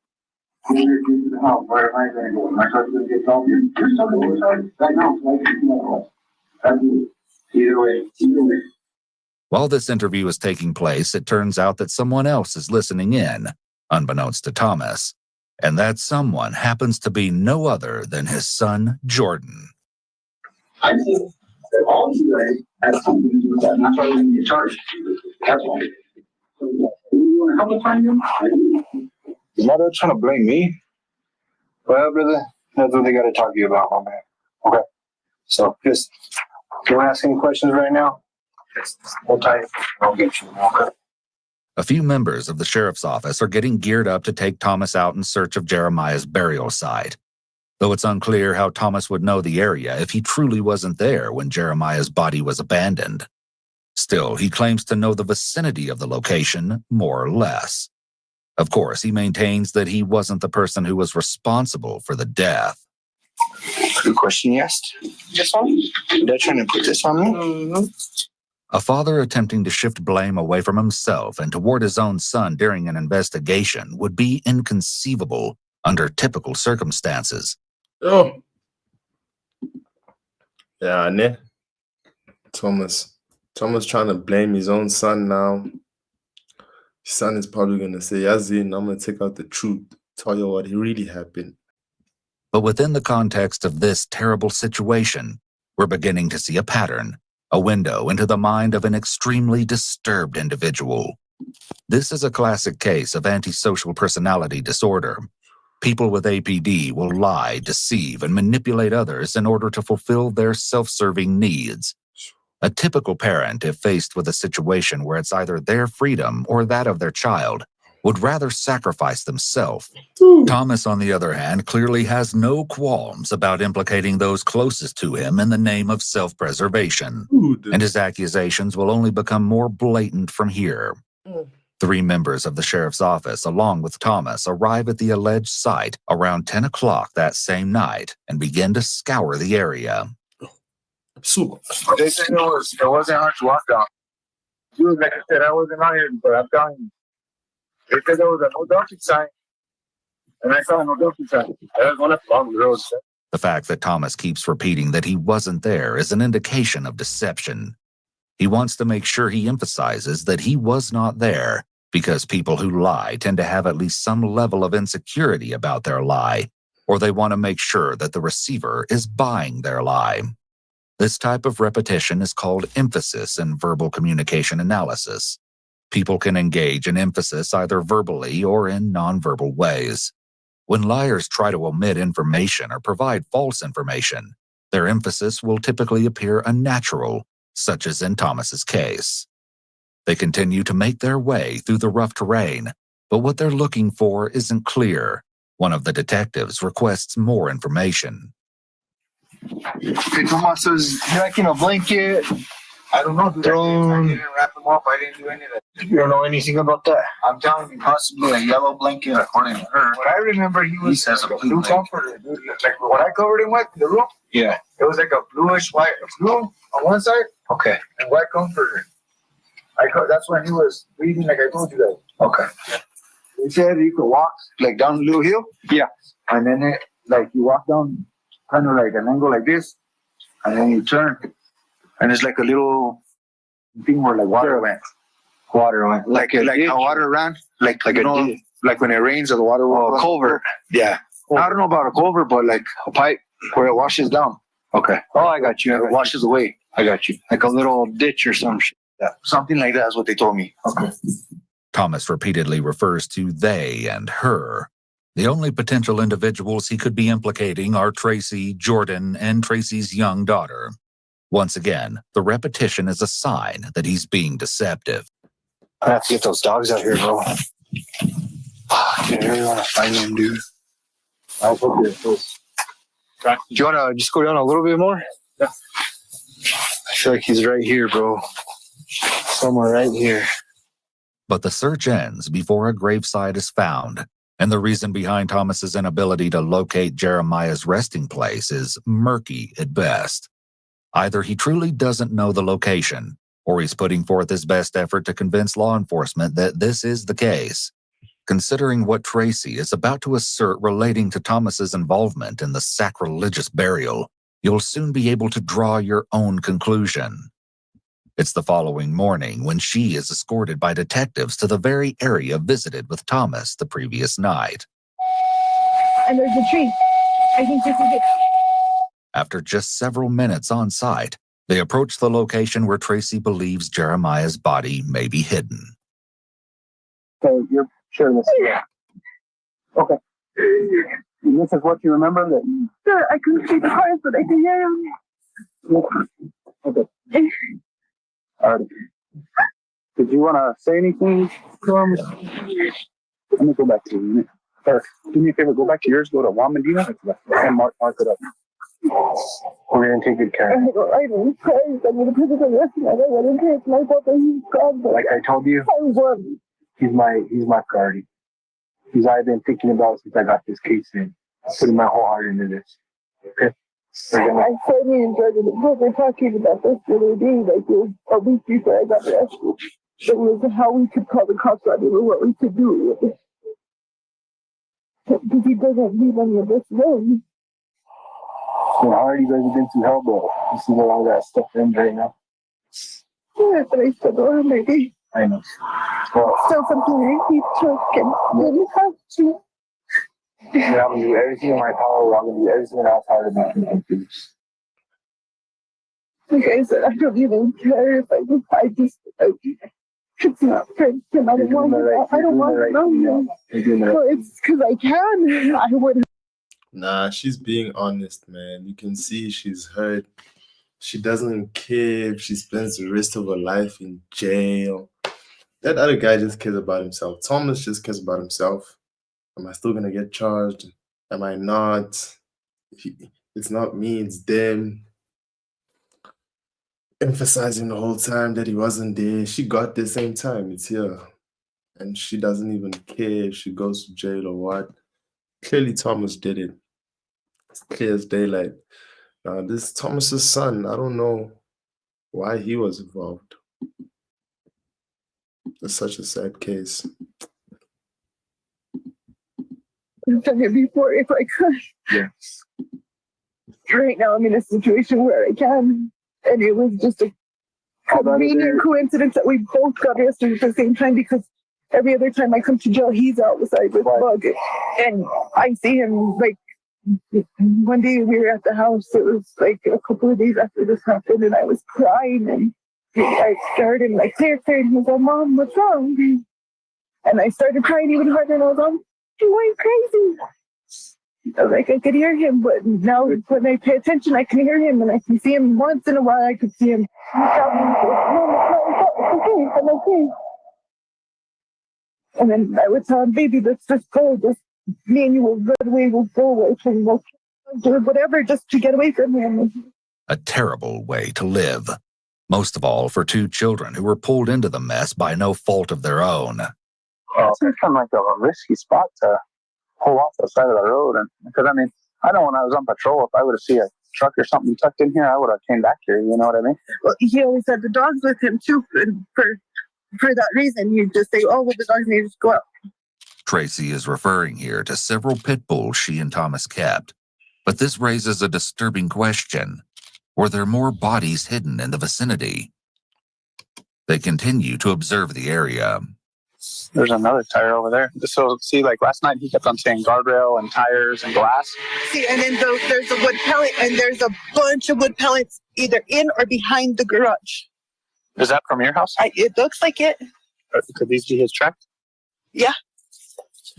Speaker 13: I'm going to get to the house. Where am I going to go? Am I going to get called? You're still going to decide right now. So I can do that. That's it. Either way.
Speaker 2: While this interview is taking place, it turns out that someone else is listening in, unbeknownst to Thomas. And that someone happens to be no other than his son, Jordan.
Speaker 13: I think that all of you guys have something to do with that, and that's why we're going to get charged. That's why. So, you want to help us find him?
Speaker 11: Your mother trying to blame me? Well, brother, that's what they got to talk to you about, my man. Okay. So just don't ask any questions right now. Just hold tight. I'll get you. Okay.
Speaker 2: A few members of the sheriff's office are getting geared up to take Thomas out in search of Jeremiah's burial site. Though it's unclear how Thomas would know the area if he truly wasn't there when Jeremiah's body was abandoned. Still, he claims to know the vicinity of the location, more or less. Of course, he maintains that he wasn't the person who was responsible for the death.
Speaker 11: Good question you asked. This one? They're trying to put this on me? Mm-hmm.
Speaker 2: A father attempting to shift blame away from himself and toward his own son during an investigation would be inconceivable under typical circumstances.
Speaker 1: Oh. Yeah, ne? Thomas trying to blame his own son now. His son is probably going to say, Yazin, I'm going to take out the truth, tell you what really happened.
Speaker 2: But within the context of this terrible situation, we're beginning to see a pattern, a window into the mind of an extremely disturbed individual. This is a classic case of antisocial personality disorder. People with APD will lie, deceive, and manipulate others in order to fulfill their self-serving needs. A typical parent, if faced with a situation where it's either their freedom or that of their child, would rather sacrifice themselves. Thomas, on the other hand, clearly has no qualms about implicating those closest to him in the name of self-preservation. And his accusations will only become more blatant from here. 3 members of the sheriff's office, along with Thomas, arrive at the alleged site around 10 o'clock that same night and begin to scour the area.
Speaker 1: Super.
Speaker 11: They said it wasn't hard to walk down. Dude, like I said, I wasn't out here, but I'm telling you. They said there was a no dumping sign, and I saw a no dumping sign. I was going up along the road.
Speaker 2: The fact that Thomas keeps repeating that he wasn't there is an indication of deception. He wants to make sure he emphasizes that he was not there, because people who lie tend to have at least some level of insecurity about their lie, or they want to make sure that the receiver is buying their lie. This type of repetition is called emphasis in verbal communication analysis. People can engage in emphasis either verbally or in nonverbal ways. When liars try to omit information or provide false information, their emphasis will typically appear unnatural, such as in Thomas's case. They continue to make their way through the rough terrain, but what they're looking for isn't clear. One of the detectives requests more information.
Speaker 11: Hey, Tomas says, you like in a blanket?
Speaker 9: I don't know, dude. I didn't wrap them up. I didn't do any of that.
Speaker 11: You don't know anything about that?
Speaker 9: I'm telling you, possibly a yellow blanket, according to her.
Speaker 11: What I remember, he
Speaker 9: says a
Speaker 11: like
Speaker 9: blue
Speaker 11: comforter, dude.
Speaker 9: Like what I covered him with, the room,
Speaker 11: Yeah.
Speaker 9: it was like a bluish white, blue on one side
Speaker 11: Okay.
Speaker 9: and white comforter. That's when he was reading, like I told you guys.
Speaker 11: Okay.
Speaker 9: He said you could walk like down a little hill.
Speaker 11: Yeah.
Speaker 9: And then you walk down kind of like an angle like this, and then you turn, and it's like a little thing where like water went.
Speaker 11: Water went.
Speaker 9: Like how water ran, like you know, like when it rains or the water will
Speaker 11: culvert.
Speaker 9: Yeah. I don't know about a culvert, but like a pipe where it washes down.
Speaker 11: Okay. Oh, I got you.
Speaker 9: It washes away.
Speaker 11: I got you. Like a little ditch or some shit.
Speaker 9: Yeah. Something like that is what they told me.
Speaker 11: Okay.
Speaker 2: Thomas repeatedly refers to they and her. The only potential individuals he could be implicating are Tracy, Jordan, and Tracy's young daughter. Once again, the repetition is a sign that he's being deceptive.
Speaker 11: I have to get those dogs out here, bro. I really want to find them, dude.
Speaker 8: I'll put this.
Speaker 11: Do you want to just go down a little bit more?
Speaker 8: Yeah.
Speaker 11: I feel like he's right here, bro. Somewhere right here.
Speaker 2: But the search ends before a gravesite is found, and the reason behind Thomas's inability to locate Jeremiah's resting place is murky at best. Either he truly doesn't know the location, or he's putting forth his best effort to convince law enforcement that this is the case. Considering what Tracy is about to assert relating to Thomas's involvement in the sacrilegious burial, you'll soon be able to draw your own conclusion. It's the following morning when she is escorted by detectives to the very area visited with Thomas the previous night.
Speaker 10: And there's a tree. I think this is it.
Speaker 2: After just several minutes on site, they approach the location where Tracy believes Jeremiah's body may be hidden.
Speaker 11: So you're sure this?
Speaker 10: Yeah.
Speaker 11: Okay. And this is what you remember? That
Speaker 10: Sure, I couldn't see the cars, but I could hear them.
Speaker 11: Okay. All right. Did you want to say anything to him? Let me go back to you. Or, do me a favor, go back to yours, go to Juan Medina, and mark it up. We're going to take good care of it.
Speaker 10: I don't care. I'm going to put it on the rest of my life. I don't care. It's my fault that he's gone. But
Speaker 11: Like I told you,
Speaker 10: I won.
Speaker 11: he's my priority. I've been thinking about since I got this case in. Putting my whole heart into this. Okay?
Speaker 10: I said me and Jordan were talking about this the other day, like a week before I got arrested. It was how we could call the cops on him or what we could do. Because he doesn't leave any of this alone.
Speaker 11: You know, I already guys have been through hell, but you see where all that stuff ends right now.
Speaker 10: Yeah, but I still don't have my day.
Speaker 11: I know. Well,
Speaker 10: Still something I keep choking. Didn't have to.
Speaker 11: I'm going to do everything in my power. I'm going to do everything in our power to make you confused.
Speaker 10: Like I said, I don't even care if it's not fair. I don't want to. I don't want to know. Well, it's because I can. I would.
Speaker 1: Nah, she's being honest, man. You can see she's hurt. She doesn't care if she spends the rest of her life in jail. That other guy just cares about himself. Thomas just cares about himself. Am I still going to get charged? Am I not? It's not me, it's them. Emphasizing the whole time that he wasn't there. She got there same time. It's here. and she doesn't even care if she goes to jail or what. Clearly, Thomas did it. It's clear as daylight. This is Thomas's son. I don't know why he was involved. It's such a sad case.
Speaker 10: I've done it before if I could.
Speaker 11: Yes.
Speaker 10: Right now, I'm in a situation where I can. And it was just a convenient coincidence that we both got arrested at the same time, because every other time I come to jail, he's outside with Bug. And I see him, like, one day we were at the house. It was like a couple of days after this happened, and I was crying, and I started like, clear. And he was like, Mom, what's wrong? And I started crying even harder, and I was like, he went crazy. I was like, I could hear him, but now when I pay attention, I can hear him, and I can see him once in a while. I could see him. I'm okay. And then I would tell him, baby, let's just go. Just me and you will run away. We'll go away from him. We'll do whatever just to get away from him.
Speaker 2: A terrible way to live. Most of all for two children who were pulled into the mess by no fault of their own.
Speaker 11: It's kind of like a risky spot to pull off the side of the road. And because, I mean, I know when I was on patrol, if I would have seen a truck or something tucked in here, I would have came back here. You know what I mean?
Speaker 10: Well, he always had the dogs with him, too. And for that reason, you'd just say, oh, well, the dogs need to just go out.
Speaker 2: Tracy is referring here to several pit bulls she and Thomas kept. But this raises a disturbing question. Were there more bodies hidden in the vicinity? They continue to observe the area.
Speaker 11: There's another tire over there. So, see, like last night, he kept on saying guardrail and tires and glass.
Speaker 10: See, and then there's a wood pellet, and there's a bunch of wood pellets either in or behind the garage.
Speaker 11: Is that from your house?
Speaker 10: It looks like it.
Speaker 11: Could these be his tracks?
Speaker 10: Yeah.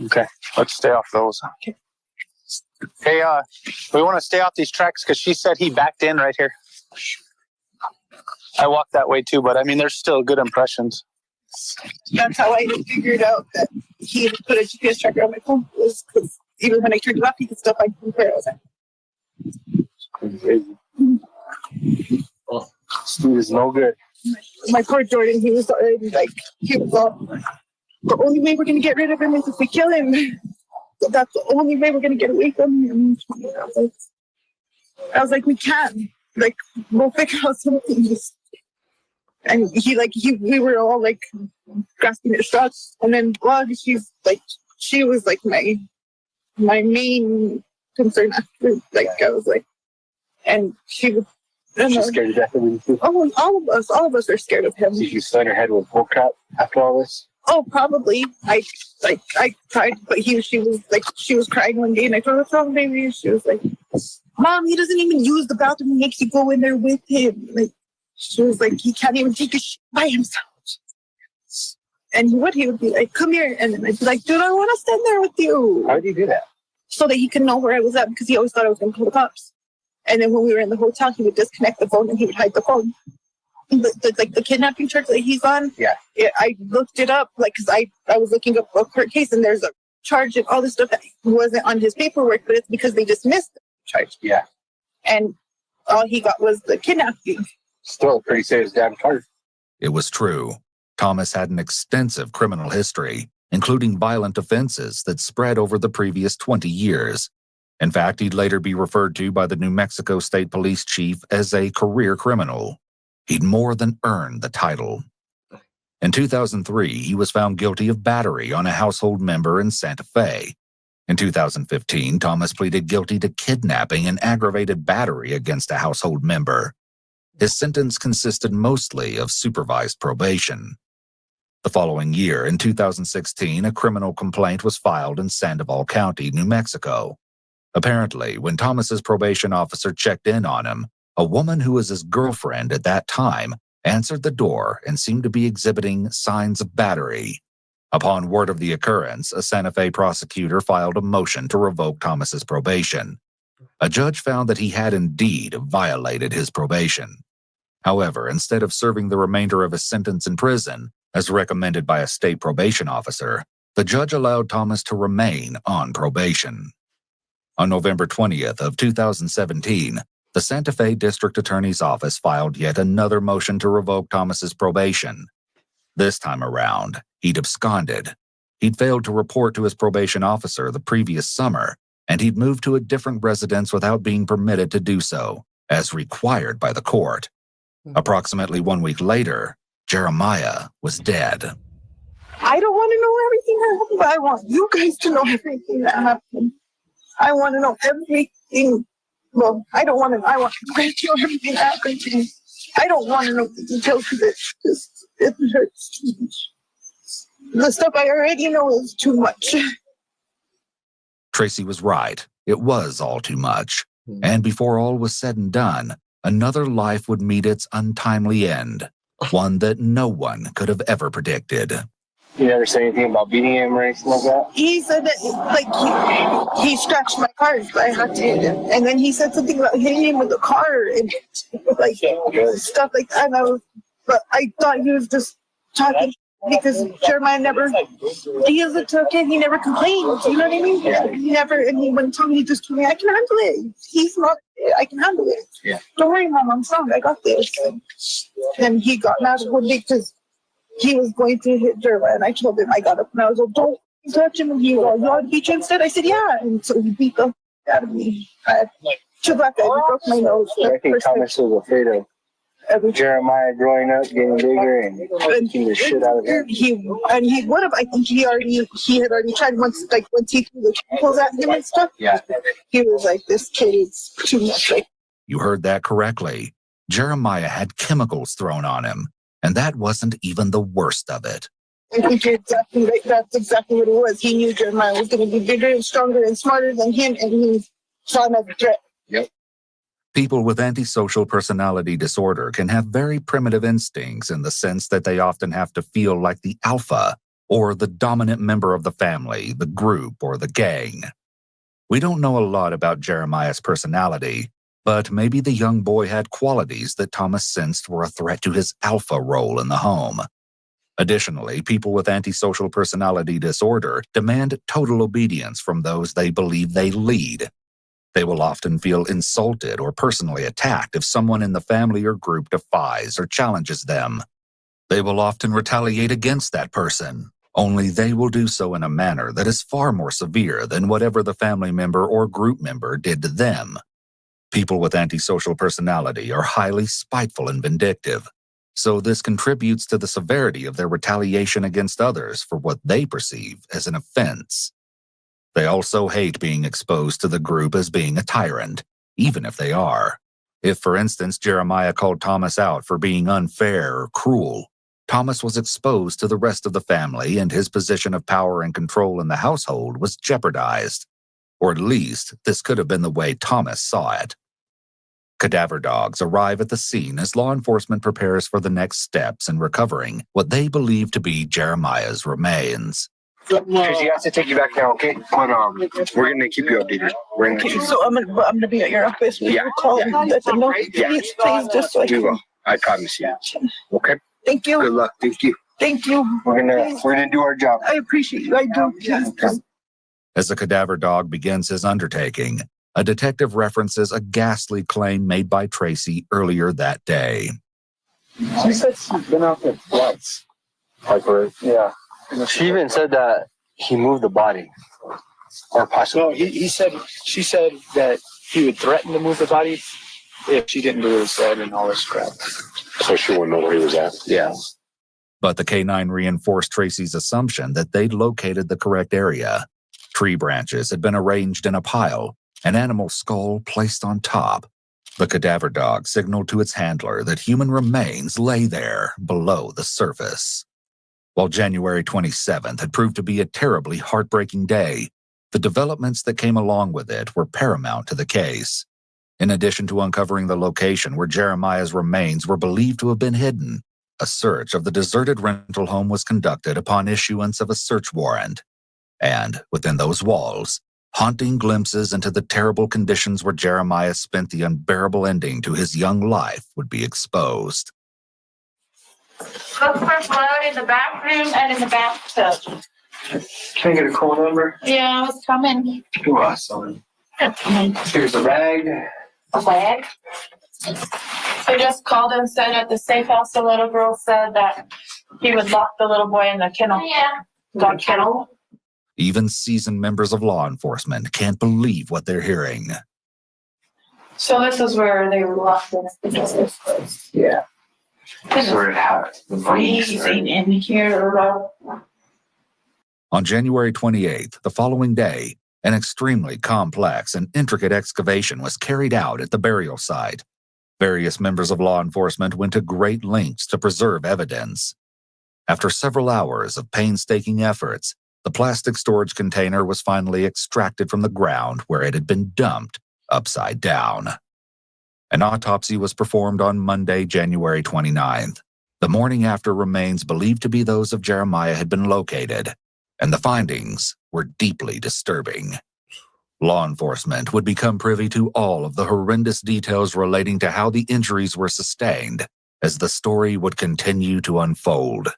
Speaker 11: Okay, let's stay off those.
Speaker 10: Okay.
Speaker 11: Hey, we want to stay off these tracks because she said he backed in right here. I walked that way too, but I mean, there's still good impressions.
Speaker 10: That's how I figured out that he had put a GPS tracker on my phone, was because even when I turned it off, he could still find where I was at.
Speaker 11: Crazy. Oh, this dude is no good.
Speaker 10: My poor Jordan, he was already like, he was all, the only way we're going to get rid of him is if we kill him. So that's the only way we're going to get away from him. I was like, we can. Like, we'll figure out something. And we were all like grasping at straws. And then Glug, she was like my main concern after. Like, I was like, and she was.
Speaker 11: She's scared to death of him too.
Speaker 10: Oh, all of us are scared of him.
Speaker 11: Did you slit her head with bullcrap after all this?
Speaker 10: Oh, probably. I cried, but she was crying one day, and I told her, "What's wrong, baby?" And she was like, "Mom, he doesn't even use the bathroom. He makes you go in there with him." Like, she was like, "He can't even take a shit by himself." And he would be like, "Come here," and then I'd be like, "Dude, I want to stand there with you."
Speaker 11: How did he do that?
Speaker 10: So that he could know where I was at, because he always thought I was going to call the cops. And then when we were in the hotel, he would disconnect the phone and he would hide the phone. The kidnapping charge that he's on.
Speaker 11: Yeah.
Speaker 10: I looked it up, because I was looking up a court case, and there's a charge and all this stuff that wasn't on his paperwork, but it's because they dismissed the charge.
Speaker 11: Yeah.
Speaker 10: And all he got was the kidnapping.
Speaker 11: Still a pretty serious damn charge.
Speaker 2: It was true. Thomas had an extensive criminal history, including violent offenses that spread over the previous 20 years. In fact, he'd later be referred to by the New Mexico State Police Chief as a career criminal. He'd more than earned the title. In 2003, he was found guilty of battery on a household member in Santa Fe. In 2015, Thomas pleaded guilty to kidnapping and aggravated battery against a household member. His sentence consisted mostly of supervised probation. The following year, in 2016, a criminal complaint was filed in Sandoval County, New Mexico. Apparently, when Thomas's probation officer checked in on him, a woman who was his girlfriend at that time answered the door and seemed to be exhibiting signs of battery. Upon word of the occurrence, a Santa Fe prosecutor filed a motion to revoke Thomas's probation. A judge found that he had indeed violated his probation. However, instead of serving the remainder of his sentence in prison, as recommended by a state probation officer, the judge allowed Thomas to remain on probation. On November 20th of 2017, the Santa Fe District Attorney's Office filed yet another motion to revoke Thomas's probation. This time around, he'd absconded. He'd failed to report to his probation officer the previous summer, and he'd moved to a different residence without being permitted to do so, as required by the court. Approximately 1 week later, Jeremiah was dead.
Speaker 10: I don't want to know everything that happened, but I want you guys to know everything that happened. I want to know everything. Well, I want you guys to know everything that happened to me. I don't want to know the details of it. It hurts too much. The stuff I already know is too much.
Speaker 2: Tracy was right. It was all too much. And before all was said and done, another life would meet its untimely end, one that no one could have ever predicted.
Speaker 11: You never said anything about beating him or anything like that?
Speaker 10: He said that, like, he scratched my car, but I had to hit him. And then he said something about hitting him with the car and, like, stuff like that. But I thought he was just talking because Jeremiah never, he is a tough kid. He never complained. You know what I mean? Yeah. He never, and he wouldn't tell me, he just told me, I can handle it. He's not, I can handle it.
Speaker 11: Yeah.
Speaker 10: Don't worry, Mom, I'm strong. I got this. And he got mad one day because he was going to hit Jeremiah, and I told him, I got up and I was like, don't touch him. And he was like, you want to beat you instead? I said, yeah. And so he beat the out of me. I had 2 black guys. He broke my nose.
Speaker 11: I think Thomas was afraid of Jeremiah growing up, getting bigger, and beating the shit out of him.
Speaker 10: He would have. I think he had already tried once he threw the chemicals at him and stuff.
Speaker 11: Yeah.
Speaker 10: He was like, this kid is too much. Like,
Speaker 2: You heard that correctly. Jeremiah had chemicals thrown on him, and that wasn't even the worst of it.
Speaker 10: I think you're exactly right. That's exactly what it was. He knew Jeremiah was going to be bigger and stronger and smarter than him, and he saw him as a threat.
Speaker 11: Yep.
Speaker 2: People with antisocial personality disorder can have very primitive instincts in the sense that they often have to feel like the alpha or the dominant member of the family, the group, or the gang. We don't know a lot about Jeremiah's personality, but maybe the young boy had qualities that Thomas sensed were a threat to his alpha role in the home. Additionally, people with antisocial personality disorder demand total obedience from those they believe they lead. They will often feel insulted or personally attacked if someone in the family or group defies or challenges them. They will often retaliate against that person, only they will do so in a manner that is far more severe than whatever the family member or group member did to them. People with antisocial personality are highly spiteful and vindictive, so this contributes to the severity of their retaliation against others for what they perceive as an offense. They also hate being exposed to the group as being a tyrant, even if they are. If, for instance, Jeremiah called Thomas out for being unfair or cruel, Thomas was exposed to the rest of the family and his position of power and control in the household was jeopardized. Or at least, this could have been the way Thomas saw it. Cadaver dogs arrive at the scene as law enforcement prepares for the next steps in recovering what they believe to be Jeremiah's remains.
Speaker 11: Tracy has to take you back now, okay? But we're gonna keep you updated.
Speaker 10: Okay, so I'm gonna be at your office. Will you call and let them know? Please, just so I
Speaker 11: We
Speaker 10: can.
Speaker 11: will. I promise you. Okay.
Speaker 10: Thank you.
Speaker 11: Good luck. Thank you.
Speaker 10: Thank you.
Speaker 11: We're gonna do our job.
Speaker 10: I appreciate you. I do. Please.
Speaker 2: As the cadaver dog begins his undertaking, a detective references a ghastly claim made by Tracy earlier that day.
Speaker 11: She said she's been out there twice. Yeah. She even said that he moved the body. Or possibly.
Speaker 12: No, she said that he would threaten to move the body if she didn't do what he said and all this crap.
Speaker 11: So she wouldn't know where he was at. Yeah.
Speaker 2: But the K-9 reinforced Tracy's assumption that they'd located the correct area. Tree branches had been arranged in a pile, an animal skull placed on top. The cadaver dog signaled to its handler that human remains lay there below the surface. While January 27th had proved to be a terribly heartbreaking day, the developments that came along with it were paramount to the case. In addition to uncovering the location where Jeremiah's remains were believed to have been hidden, a search of the deserted rental home was conducted upon issuance of a search warrant. And within those walls, haunting glimpses into the terrible conditions where Jeremiah spent the unbearable ending to his young life would be exposed.
Speaker 5: Look for blood in the bathroom and in the bathtub.
Speaker 11: Can I get a call number?
Speaker 5: Yeah, I was coming.
Speaker 11: Oh, awesome. Here's a rag.
Speaker 5: A bag. They just called and said at the safe house, the little girl said that
Speaker 14: He would lock the little boy in the kennel. Dog kennel.
Speaker 2: Even seasoned members of law enforcement can't believe what they're hearing.
Speaker 14: So this is where they were locked in.
Speaker 12: Yeah.
Speaker 14: This is freezing in here.
Speaker 2: On January 28th, the following day, an extremely complex and intricate excavation was carried out at the burial site. Various members of law enforcement went to great lengths to preserve evidence. After several hours of painstaking efforts, the plastic storage container was finally extracted from the ground where it had been dumped upside down. An autopsy was performed on Monday, January 29th, the morning after remains believed to be those of Jeremiah had been located, and the findings were deeply disturbing. Law enforcement would become privy to all of the horrendous details relating to how the injuries were sustained as the story would continue to unfold.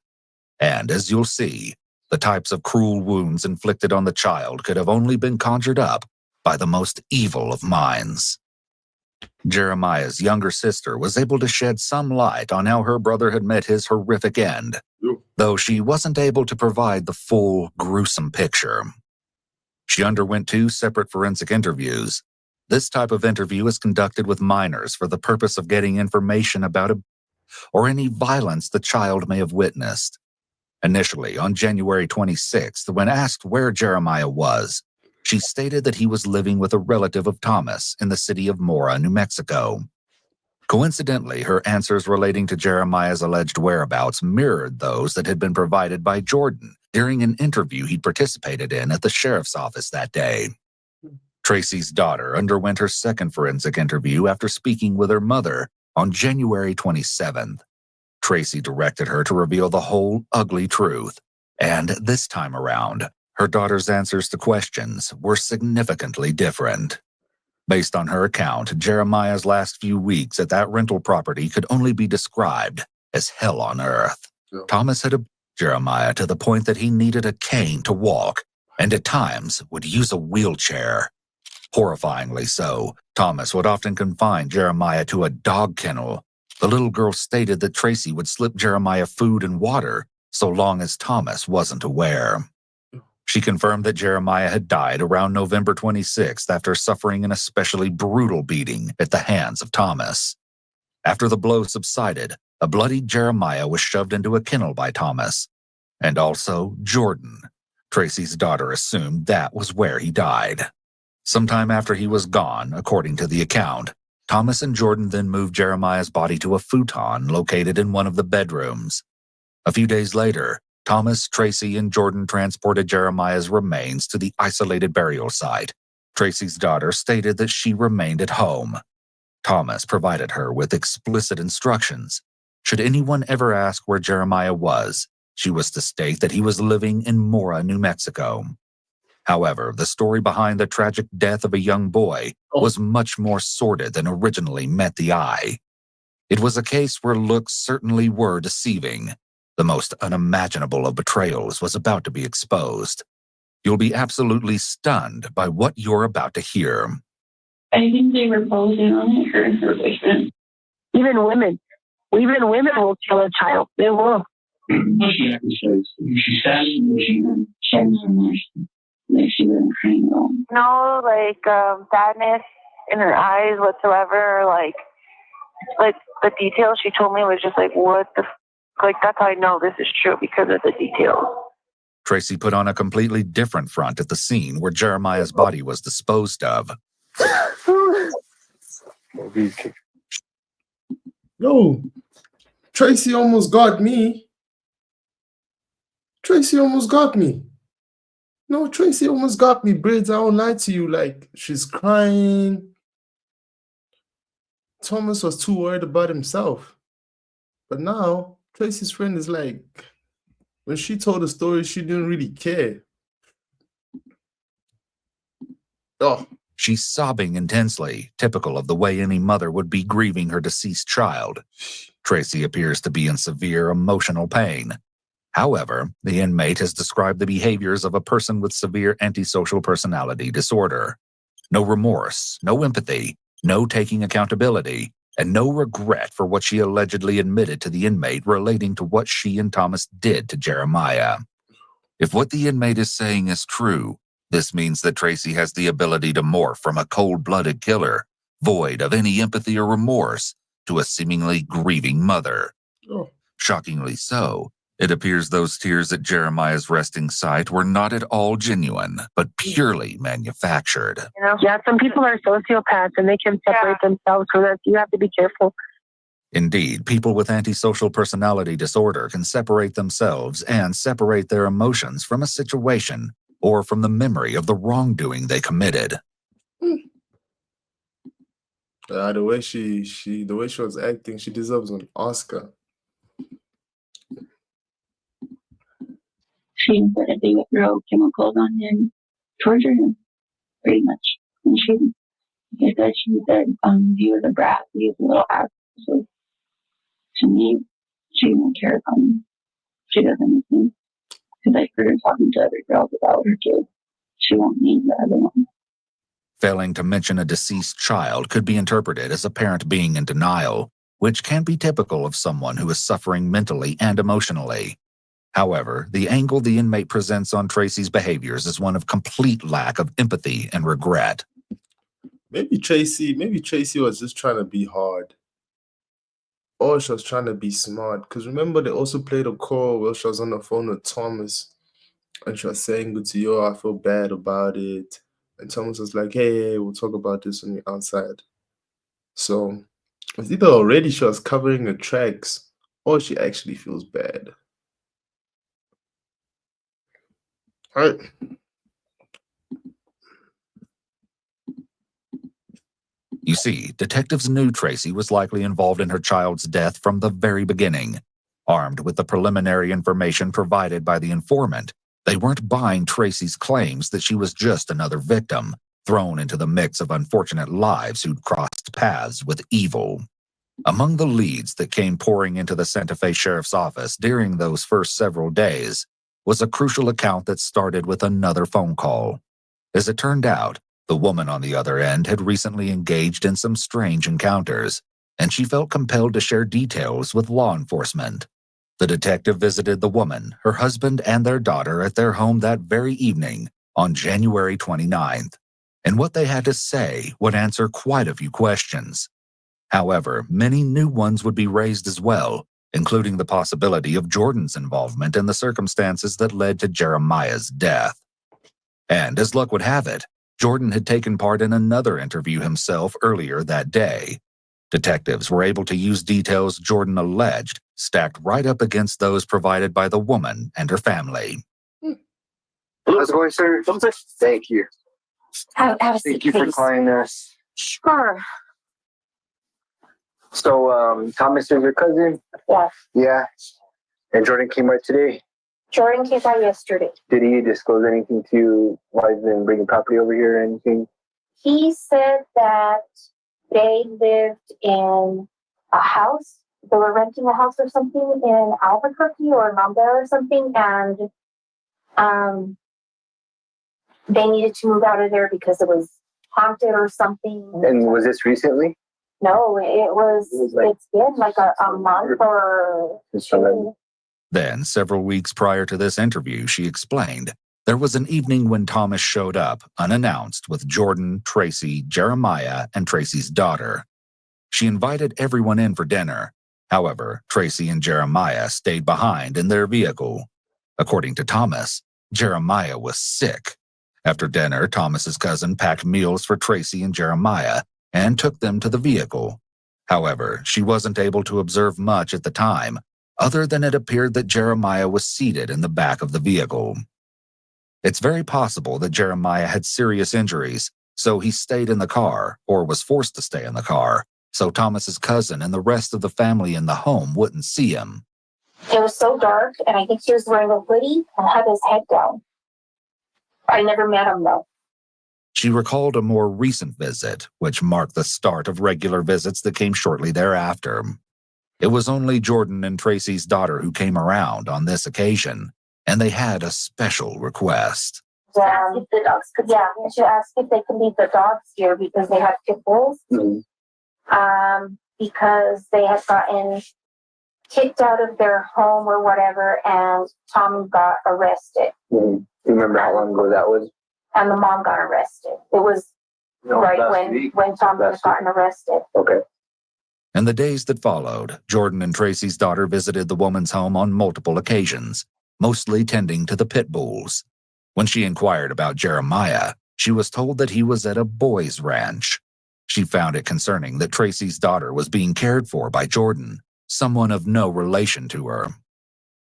Speaker 2: And as you'll see, the types of cruel wounds inflicted on the child could have only been conjured up by the most evil of minds. Jeremiah's younger sister was able to shed some light on how her brother had met his horrific end, though she wasn't able to provide the full, gruesome picture. She underwent 2 separate forensic interviews. This type of interview is conducted with minors for the purpose of getting information about it or any violence the child may have witnessed. Initially, on January 26th, when asked where Jeremiah was, she stated that he was living with a relative of Thomas in the city of Mora, New Mexico. Coincidentally, her answers relating to Jeremiah's alleged whereabouts mirrored those that had been provided by Jordan during an interview he'd participated in at the sheriff's office that day. Tracy's daughter underwent her second forensic interview after speaking with her mother on January 27th. Tracy directed her to reveal the whole ugly truth, and this time around, her daughter's answers to questions were significantly different. Based on her account, Jeremiah's last few weeks at that rental property could only be described as hell on earth. Yeah. Thomas had abused Jeremiah to the point that he needed a cane to walk, and at times would use a wheelchair. Horrifyingly so, Thomas would often confine Jeremiah to a dog kennel. The little girl stated that Tracy would slip Jeremiah food and water so long as Thomas wasn't aware. She confirmed that Jeremiah had died around November 26th after suffering an especially brutal beating at the hands of Thomas. After the blow subsided, a bloodied Jeremiah was shoved into a kennel by Thomas, and also Jordan. Tracy's daughter assumed that was where he died. Sometime after he was gone, according to the account, Thomas and Jordan then moved Jeremiah's body to a futon located in one of the bedrooms. A few days later, Thomas, Tracy, and Jordan transported Jeremiah's remains to the isolated burial site. Tracy's daughter stated that she remained at home. Thomas provided her with explicit instructions. Should anyone ever ask where Jeremiah was, she was to state that he was living in Mora, New Mexico. However, the story behind the tragic death of a young boy was much more sordid than originally met the eye. It was a case where looks certainly were deceiving. The most unimaginable of betrayals was about to be exposed. You'll be absolutely stunned by what you're about to hear.
Speaker 7: I think they were posing on it, her and her boyfriend.
Speaker 3: Even women will kill a child. They will.
Speaker 7: She said she didn't crying though.
Speaker 5: No, sadness in her eyes whatsoever. Like the details she told me was just like, what the that's how I know this is true, because of the details.
Speaker 2: Tracy put on a completely different front at the scene where Jeremiah's body was disposed of.
Speaker 1: Yo, Tracy almost got me. Tracy almost got me. No, Tracy almost got me, Braids. I won't lie to you. Like, she's crying. Thomas was too worried about himself. But now, Tracy's friend is like, when she told the story, she didn't really care. Oh.
Speaker 2: She's sobbing intensely, typical of the way any mother would be grieving her deceased child. Tracy appears to be in severe emotional pain. However, the inmate has described the behaviors of a person with severe antisocial personality disorder. No remorse, no empathy, no taking accountability, and no regret for what she allegedly admitted to the inmate relating to what she and Thomas did to Jeremiah. If what the inmate is saying is true, this means that Tracy has the ability to morph from a cold-blooded killer, void of any empathy or remorse, to a seemingly grieving mother.
Speaker 1: Oh.
Speaker 2: Shockingly so, it appears those tears at Jeremiah's resting site were not at all genuine, but purely manufactured.
Speaker 3: Yeah, some people are sociopaths and they can separate themselves from that. You have to be careful.
Speaker 2: Indeed, people with antisocial personality disorder can separate themselves and separate their emotions from a situation or from the memory of the wrongdoing they committed.
Speaker 1: The way she was acting, she deserves an Oscar.
Speaker 7: She said that they would throw chemicals on him, torture him, pretty much. And she said he was a brat, he was a little ass. So to me, she didn't care about him. She does anything. Because I heard her talking to other girls about her kids. She won't need the other one.
Speaker 2: Failing to mention a deceased child could be interpreted as a parent being in denial, which can be typical of someone who is suffering mentally and emotionally. However, the angle the inmate presents on Tracy's behaviors is one of complete lack of empathy and regret.
Speaker 1: Maybe Tracy was just trying to be hard. Or she was trying to be smart. Because remember, they also played a call where she was on the phone with Thomas. And she was saying, good to you, I feel bad about it. And Thomas was like, hey, we'll talk about this on the outside. So it's either already she was covering her tracks or she actually feels bad. All right.
Speaker 2: You see, detectives knew Tracy was likely involved in her child's death from the very beginning. Armed with the preliminary information provided by the informant, they weren't buying Tracy's claims that she was just another victim, thrown into the mix of unfortunate lives who'd crossed paths with evil. Among the leads that came pouring into the Santa Fe Sheriff's Office during those first several days was a crucial account that started with another phone call. As it turned out, the woman on the other end had recently engaged in some strange encounters, and she felt compelled to share details with law enforcement. The detective visited the woman, her husband, and their daughter at their home that very evening on January 29th, and what they had to say would answer quite a few questions. However, many new ones would be raised as well, including the possibility of Jordan's involvement in the circumstances that led to Jeremiah's death. And as luck would have it, Jordan had taken part in another interview himself earlier that day. Detectives were able to use details Jordan alleged stacked right up against those provided by the woman and her family.
Speaker 11: How's it going, sir? Thank you.
Speaker 5: Have a seat,
Speaker 11: Thank you for
Speaker 5: please.
Speaker 11: calling us.
Speaker 5: Sure.
Speaker 11: So, Thomas is your cousin?
Speaker 5: Yeah.
Speaker 11: Yeah. And Jordan came by today.
Speaker 5: Jordan came by yesterday.
Speaker 11: Did he disclose anything to you why he's been bringing property over here or anything?
Speaker 5: He said that they lived in a house. They were renting a house or something in Albuquerque or Mambel or something, and they needed to move out of there because it was haunted or something.
Speaker 11: And was this recently?
Speaker 5: No, it's been like a month or two.
Speaker 2: Then, several weeks prior to this interview, she explained, there was an evening when Thomas showed up, unannounced, with Jordan, Tracy, Jeremiah, and Tracy's daughter. She invited everyone in for dinner. However, Tracy and Jeremiah stayed behind in their vehicle. According to Thomas, Jeremiah was sick. After dinner, Thomas's cousin packed meals for Tracy and Jeremiah and took them to the vehicle. However, she wasn't able to observe much at the time, other than it appeared that Jeremiah was seated in the back of the vehicle. It's very possible that Jeremiah had serious injuries, so he stayed in the car, or was forced to stay in the car, so Thomas's cousin and the rest of the family in the home wouldn't see him.
Speaker 5: It was so dark, and I think he was wearing a hoodie and had his head down. I never met him, though.
Speaker 2: She recalled a more recent visit, which marked the start of regular visits that came shortly thereafter. It was only Jordan and Tracy's daughter who came around on this occasion, and they had a special request.
Speaker 5: If the dogs could, yeah, I should ask if they could leave the dogs here because they have pit bulls.
Speaker 11: Mm-hmm.
Speaker 5: because they had gotten kicked out of their home or whatever, and Tommy got arrested.
Speaker 8: You remember how long ago that was?
Speaker 5: And the mom got arrested. It was when Tommy had gotten arrested.
Speaker 8: Okay.
Speaker 2: In the days that followed, Jordan and Tracy's daughter visited the woman's home on multiple occasions, mostly tending to the pit bulls. When she inquired about Jeremiah, she was told that he was at a boys' ranch. She found it concerning that Tracy's daughter was being cared for by Jordan, someone of no relation to her.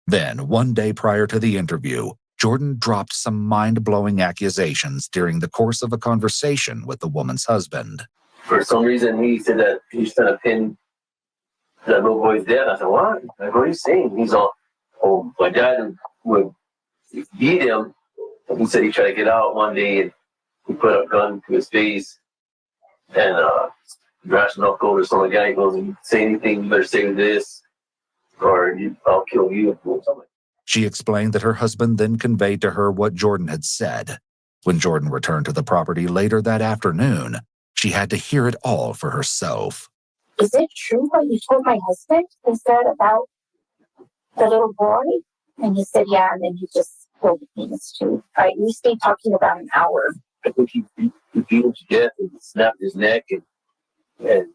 Speaker 2: Then, one day prior to the interview, Jordan dropped some mind-blowing accusations during the course of a conversation with the woman's husband.
Speaker 15: For some reason, he said that he's trying to pin that little boy's dead. I said, what? Like, what are you saying? He's all, oh, my dad would beat him. And he said he tried to get out one day and he put a gun to his face and brass knuckle or something like that. He goes, if you say anything, you better say this or I'll kill you.
Speaker 2: She explained that her husband then conveyed to her what Jordan had said. When Jordan returned to the property later that afternoon, she had to hear it all for herself.
Speaker 5: Is it true what you told my husband? Is that about the little boy? And he said, yeah, and then he just spilled the penis too. We stayed talking about an hour.
Speaker 15: I think he beat him to death and snapped his neck and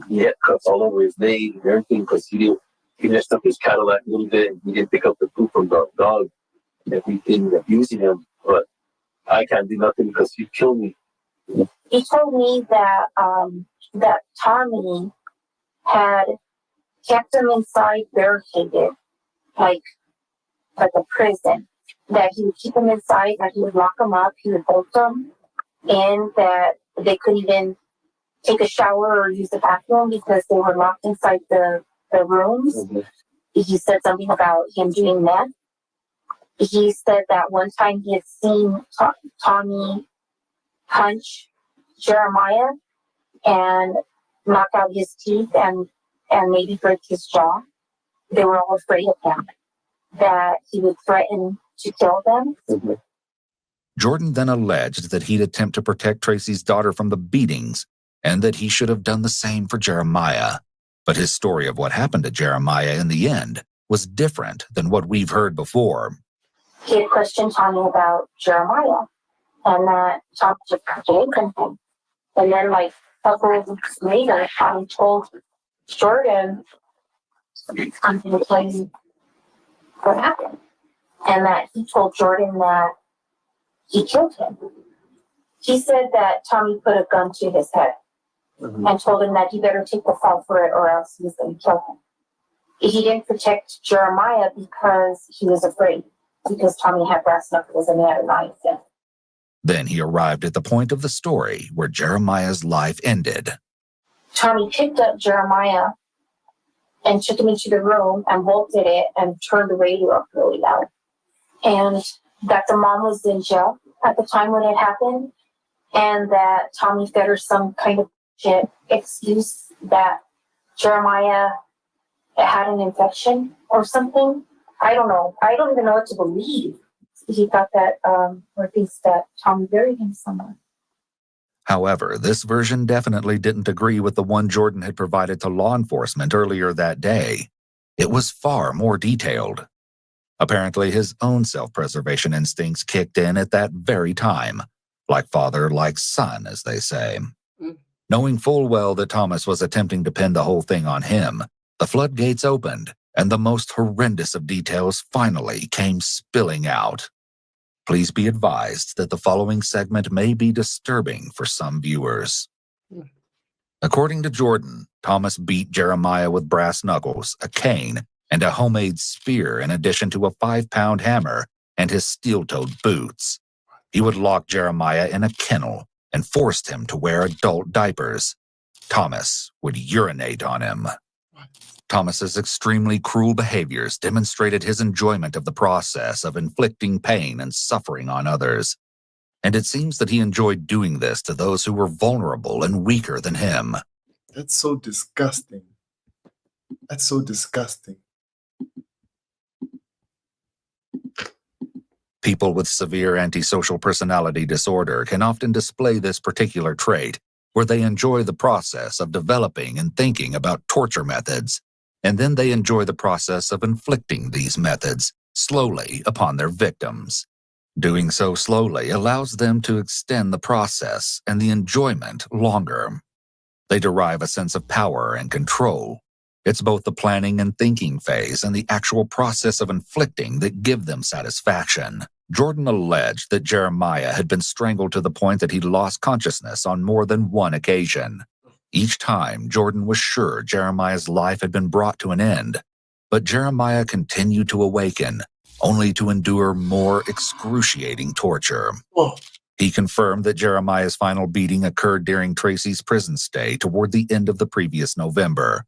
Speaker 15: he had cuts all over his leg and everything because he messed up his Cadillac a little bit and he didn't pick up the poop from the dog and we didn't abusing him. But I can't do nothing because he killed me.
Speaker 5: He told me that that Tommy had kept him inside barricaded, like a prison. That he would keep him inside, that he would lock him up, he would bolt them, and that they couldn't even take a shower or use the bathroom because they were locked inside the rooms. Mm-hmm. He said something about him doing meth. He said that one time he had seen Tommy punch Jeremiah and knock out his teeth and maybe break his jaw. They were all afraid of him, that he would threaten to kill them.
Speaker 2: Mm-hmm. Jordan then alleged that he'd attempt to protect Tracy's daughter from the beatings and that he should have done the same for Jeremiah. But his story of what happened to Jeremiah in the end was different than what we've heard before.
Speaker 5: He had questioned Tommy about Jeremiah and that Tommy just forgave him. And then, like, a couple of weeks later, Tommy told Jordan I'm going to tell you what happened. And that he told Jordan that he killed him. He said that Tommy put a gun to his head and told him that he better take the fall for it or else he was going to kill him. He didn't protect Jeremiah because he was afraid, because Tommy had brass knuckles and he had a knife.
Speaker 2: Then he arrived at the point of the story where Jeremiah's life ended.
Speaker 5: Tommy picked up Jeremiah and took him into the room and bolted it and turned the radio up really loud. And that the mom was in jail at the time when it happened, and that Tommy fed her some kind of shit excuse that Jeremiah had an infection or something. I don't know. I don't even know what to believe. He thought that, or thinks that Tommy buried him somewhere.
Speaker 2: However, this version definitely didn't agree with the one Jordan had provided to law enforcement earlier that day. It was far more detailed. Apparently, his own self-preservation instincts kicked in at that very time. Like father, like son, as they say. Knowing full well that Thomas was attempting to pin the whole thing on him, the floodgates opened, and the most horrendous of details finally came spilling out. Please be advised that the following segment may be disturbing for some viewers. According to Jordan, Thomas beat Jeremiah with brass knuckles, a cane, and a homemade spear in addition to a 5-pound hammer and his steel-toed boots. He would lock Jeremiah in a kennel and forced him to wear adult diapers. Thomas would urinate on him. Thomas's extremely cruel behaviors demonstrated his enjoyment of the process of inflicting pain and suffering on others. And it seems that he enjoyed doing this to those who were vulnerable and weaker than him.
Speaker 1: That's so disgusting. That's so disgusting.
Speaker 2: People with severe antisocial personality disorder can often display this particular trait, where they enjoy the process of developing and thinking about torture methods, and then they enjoy the process of inflicting these methods slowly upon their victims. Doing so slowly allows them to extend the process and the enjoyment longer. They derive a sense of power and control. It's both the planning and thinking phase and the actual process of inflicting that give them satisfaction. Jordan alleged that Jeremiah had been strangled to the point that he lost consciousness on more than one occasion. Each time, Jordan was sure Jeremiah's life had been brought to an end, but Jeremiah continued to awaken, only to endure more excruciating torture. He confirmed that Jeremiah's final beating occurred during Tracy's prison stay toward the end of the previous November.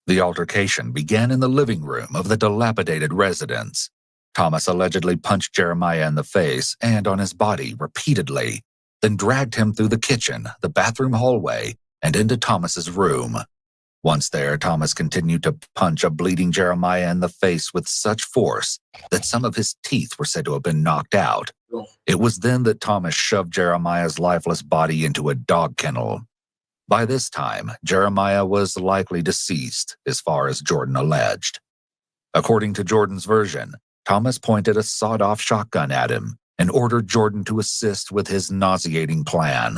Speaker 2: The altercation began in the living room of the dilapidated residence. Thomas allegedly punched Jeremiah in the face and on his body repeatedly, then dragged him through the kitchen, the bathroom hallway, and into Thomas's room. Once there, Thomas continued to punch a bleeding Jeremiah in the face with such force that some of his teeth were said to have been knocked out. It was then that Thomas shoved Jeremiah's lifeless body into a dog kennel. By this time, Jeremiah was likely deceased, as far as Jordan alleged. According to Jordan's version, Thomas pointed a sawed-off shotgun at him and ordered Jordan to assist with his nauseating plan.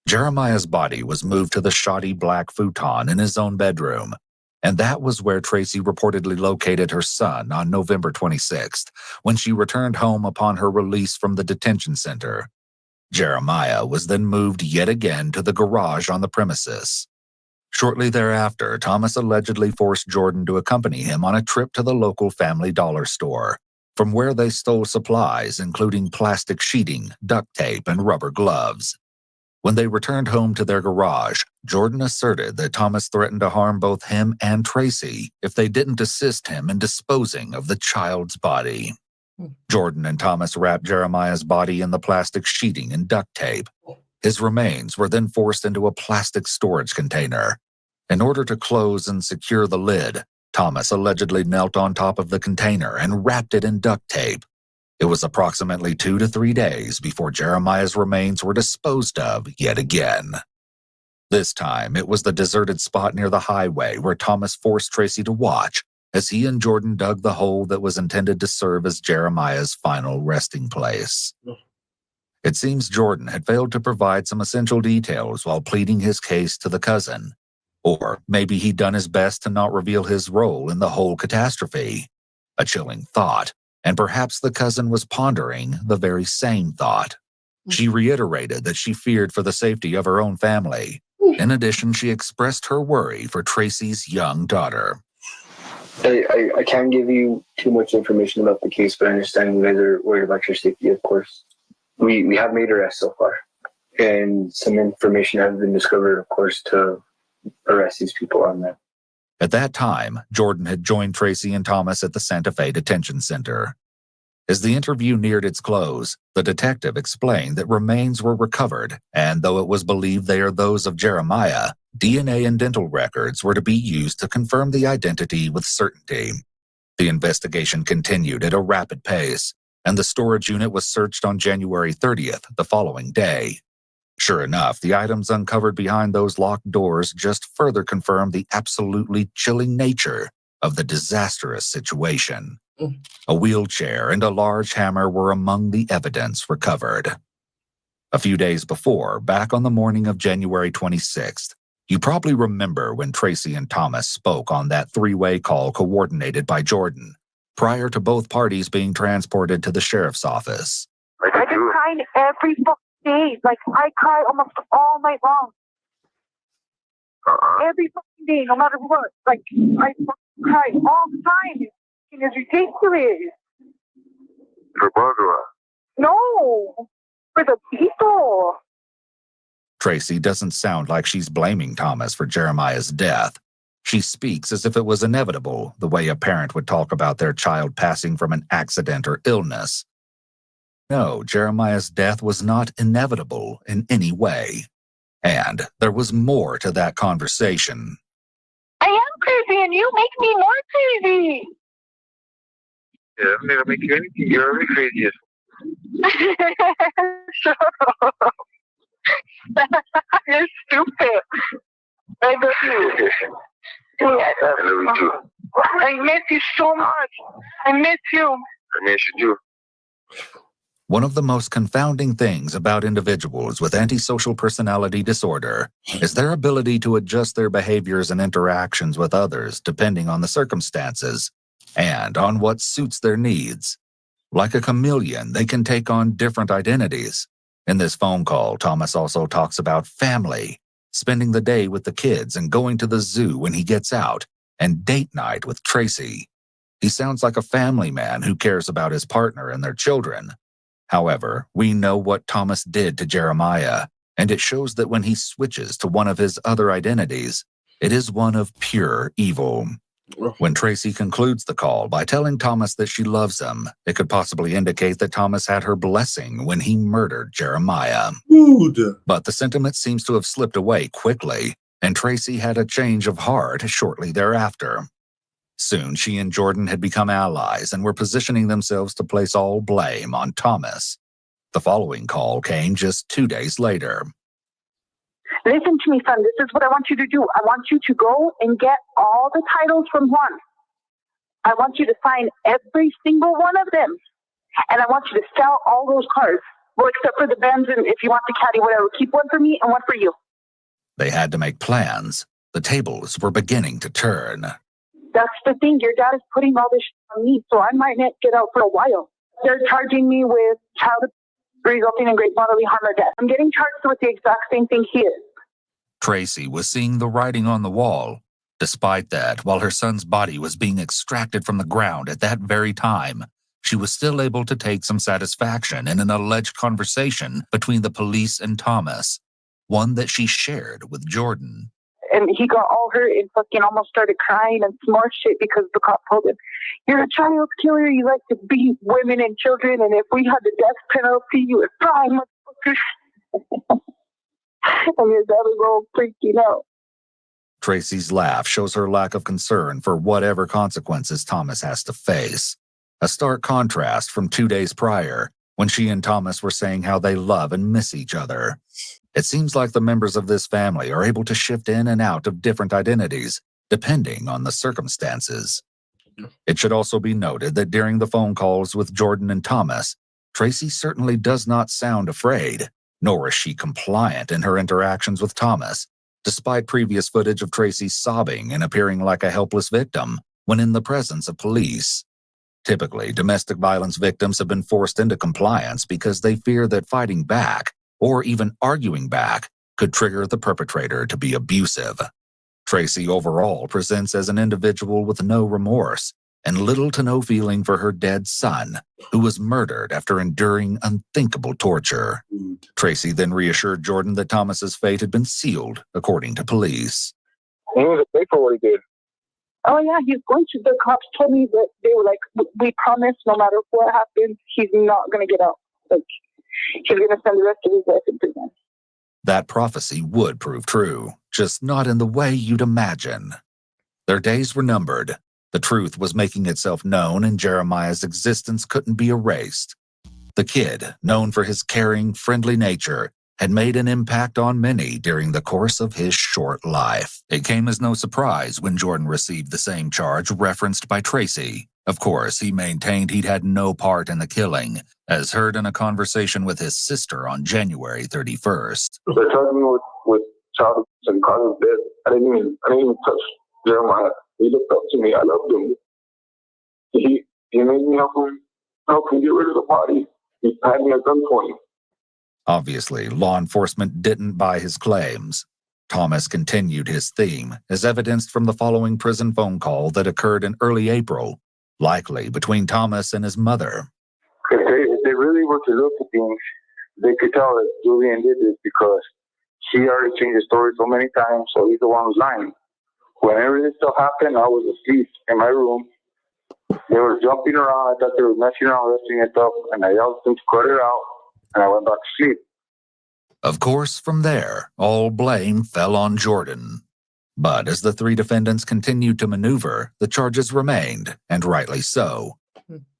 Speaker 2: Jeremiah's body was moved to the shoddy black futon in his own bedroom, and that was where Tracy reportedly located her son on November 26th, when she returned home upon her release from the detention center. Jeremiah was then moved yet again to the garage on the premises. Shortly thereafter, Thomas allegedly forced Jordan to accompany him on a trip to the local Family Dollar store, from where they stole supplies including plastic sheeting, duct tape, and rubber gloves. When they returned home to their garage, Jordan asserted that Thomas threatened to harm both him and Tracy if they didn't assist him in disposing of the child's body. Jordan and Thomas wrapped Jeremiah's body in the plastic sheeting and duct tape. His remains were then forced into a plastic storage container. In order to close and secure the lid, Thomas allegedly knelt on top of the container and wrapped it in duct tape. It was approximately 2 to 3 days before Jeremiah's remains were disposed of yet again. This time, it was the deserted spot near the highway where Thomas forced Tracy to watch as he and Jordan dug the hole that was intended to serve as Jeremiah's final resting place. It seems Jordan had failed to provide some essential details while pleading his case to the cousin. Or maybe he'd done his best to not reveal his role in the whole catastrophe. A chilling thought. And perhaps the cousin was pondering the very same thought. She reiterated that she feared for the safety of her own family. In addition, she expressed her worry for Tracy's young daughter.
Speaker 8: I can't give you too much information about the case, but I understand you guys are worried about your safety, of course. We have made arrests so far, and some information has been discovered, of course, to arrest these people on that.
Speaker 2: At that time, Jordan had joined Tracy and Thomas at the Santa Fe Detention Center. As the interview neared its close, the detective explained that remains were recovered, and though it was believed they are those of Jeremiah, DNA and dental records were to be used to confirm the identity with certainty. The investigation continued at a rapid pace, and the storage unit was searched on January 30th, the following day. Sure enough, the items uncovered behind those locked doors just further confirmed the absolutely chilling nature of the disastrous situation. A wheelchair and a large hammer were among the evidence recovered. A few days before, back on the morning of January 26th, you probably remember when Tracy and Thomas spoke on that three-way call coordinated by Jordan, prior to both parties being transported to the sheriff's office.
Speaker 5: I've been crying every fucking day. Like, I cry almost all night long. Every fucking day, no matter what. Like, I fucking cry all the time. It's ridiculous.
Speaker 9: For Barbara.
Speaker 5: No, for the people.
Speaker 2: Tracy doesn't sound like she's blaming Thomas for Jeremiah's death. She speaks as if it was inevitable, the way a parent would talk about their child passing from an accident or illness. No, Jeremiah's death was not inevitable in any way. And there was more to that conversation.
Speaker 5: I am crazy and you make me more crazy.
Speaker 9: Yeah, I'm not gonna make you anything. You're already crazy.
Speaker 5: Shut up. You're stupid. I love you. I love you too. I miss you so much. I miss you.
Speaker 9: I miss you too.
Speaker 2: One of the most confounding things about individuals with antisocial personality disorder is their ability to adjust their behaviors and interactions with others depending on the circumstances and on what suits their needs. Like a chameleon, they can take on different identities. In this phone call, Thomas also talks about family, spending the day with the kids and going to the zoo when he gets out, and date night with Tracy. He sounds like a family man who cares about his partner and their children. However, we know what Thomas did to Jeremiah, and it shows that when he switches to one of his other identities, it is one of pure evil. When Tracy concludes the call by telling Thomas that she loves him, it could possibly indicate that Thomas had her blessing when he murdered Jeremiah. But the sentiment seems to have slipped away quickly, and Tracy had a change of heart shortly thereafter. Soon, she and Jordan had become allies and were positioning themselves to place all blame on Thomas. The following call came just 2 days later.
Speaker 5: Listen to me, son. This is what I want you to do. I want you to go and get all the titles from Juan. I want you to sign every single one of them. And I want you to sell all those cars. Well, except for the Benz, and if you want the Caddy, whatever. Keep one for me and one for you.
Speaker 2: They had to make plans. The tables were beginning to turn.
Speaker 5: That's the thing. Your dad is putting all this shit on me, so I might not get out for a while. They're charging me with child abuse resulting in great bodily harm or death. I'm getting charged with the exact same thing he is.
Speaker 2: Tracy was seeing the writing on the wall. Despite that, while her son's body was being extracted from the ground at that very time, she was still able to take some satisfaction in an alleged conversation between the police and Thomas, one that she shared with Jordan.
Speaker 5: And he got all hurt and fucking almost started crying and some more shit because the cop told him, "You're a child killer. You like to beat women and children. And if we had the death penalty, you would fry, motherfucker." And his dad was all freaking out.
Speaker 2: Tracy's laugh shows her lack of concern for whatever consequences Thomas has to face. A stark contrast from 2 days prior, when she and Thomas were saying how they love and miss each other. It seems like the members of this family are able to shift in and out of different identities, depending on the circumstances. It should also be noted that during the phone calls with Jordan and Thomas, Tracy certainly does not sound afraid, nor is she compliant in her interactions with Thomas, despite previous footage of Tracy sobbing and appearing like a helpless victim when in the presence of police. Typically, domestic violence victims have been forced into compliance because they fear that fighting back, or even arguing back, could trigger the perpetrator to be abusive. Tracy overall presents as an individual with no remorse and little to no feeling for her dead son, who was murdered after enduring unthinkable torture. Tracy then reassured Jordan that Thomas's fate had been sealed, according to police.
Speaker 11: He was a pay for what he did.
Speaker 5: Oh, yeah, he's going to. The cops told me that they were like, "We promise no matter what happens, he's not going to get out. Like, he's going to spend the rest of his life in prison."
Speaker 2: That prophecy would prove true, just not in the way you'd imagine. Their days were numbered. The truth was making itself known, and Jeremiah's existence couldn't be erased. The kid, known for his caring, friendly nature, had made an impact on many during the course of his short life. It came as no surprise when Jordan received the same charge referenced by Tracy. Of course, he maintained he'd had no part in the killing, as heard in a conversation with his sister on January 31st.
Speaker 11: They charged me with child abuse and cause of death. I didn't even touch Jeremiah. He looked up to me. I loved him. He made me help him get rid of the body. He had me at gunpoint.
Speaker 2: Obviously, law enforcement didn't buy his claims. Thomas continued his theme, as evidenced from the following prison phone call that occurred in early April, likely between Thomas and his mother.
Speaker 11: If they really were to look at things, they could tell that Julian did this because he already changed the story so many times, so he's the one who's lying. Whenever this stuff happened, I was asleep in my room. They were jumping around. I thought they were messing around, wrestling and stuff, and I yelled at them to cut it out, and I went back to sleep.
Speaker 2: Of course, from there, all blame fell on Jordan. But as the three defendants continued to maneuver, the charges remained, and rightly so.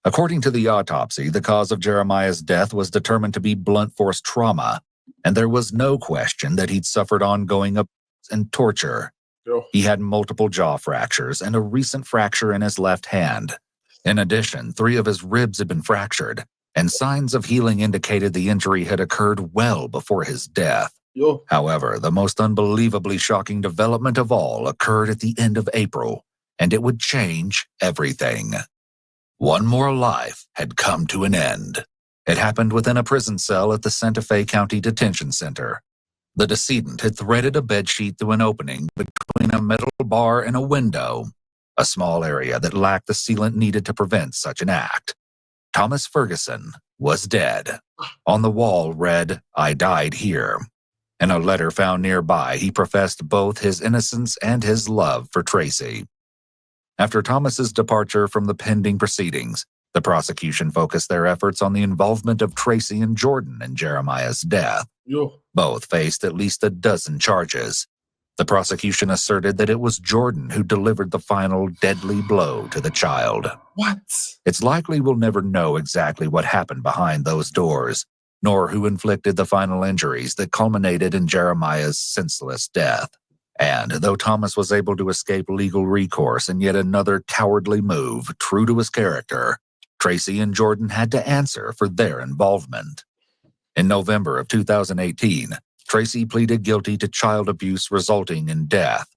Speaker 2: According to the autopsy, the cause of Jeremiah's death was determined to be blunt force trauma. and there was no question that he'd suffered ongoing abuse and torture. He had multiple jaw fractures and a recent fracture in his left hand. In addition, 3 of his ribs had been fractured, and signs of healing indicated the injury had occurred well before his death. However, the most unbelievably shocking development of all occurred at the end of April, and it would change everything. One more life had come to an end. It happened within a prison cell at the Santa Fe County Detention Center. The decedent had threaded a bedsheet through an opening between a metal bar and a window, a small area that lacked the sealant needed to prevent such an act. Thomas Ferguson was dead. On the wall read, "I died here." In a letter found nearby, he professed both his innocence and his love for Tracy. After Thomas's departure from the pending proceedings, the prosecution focused their efforts on the involvement of Tracy and Jordan in Jeremiah's death. Both faced at least a dozen charges. The prosecution asserted that it was Jordan who delivered the final deadly blow to the child.
Speaker 1: What?
Speaker 2: It's likely we'll never know exactly what happened behind those doors, nor who inflicted the final injuries that culminated in Jeremiah's senseless death. And though Thomas was able to escape legal recourse in yet another cowardly move true to his character, Tracy and Jordan had to answer for their involvement. In November of 2018, Tracy pleaded guilty to child abuse resulting in death.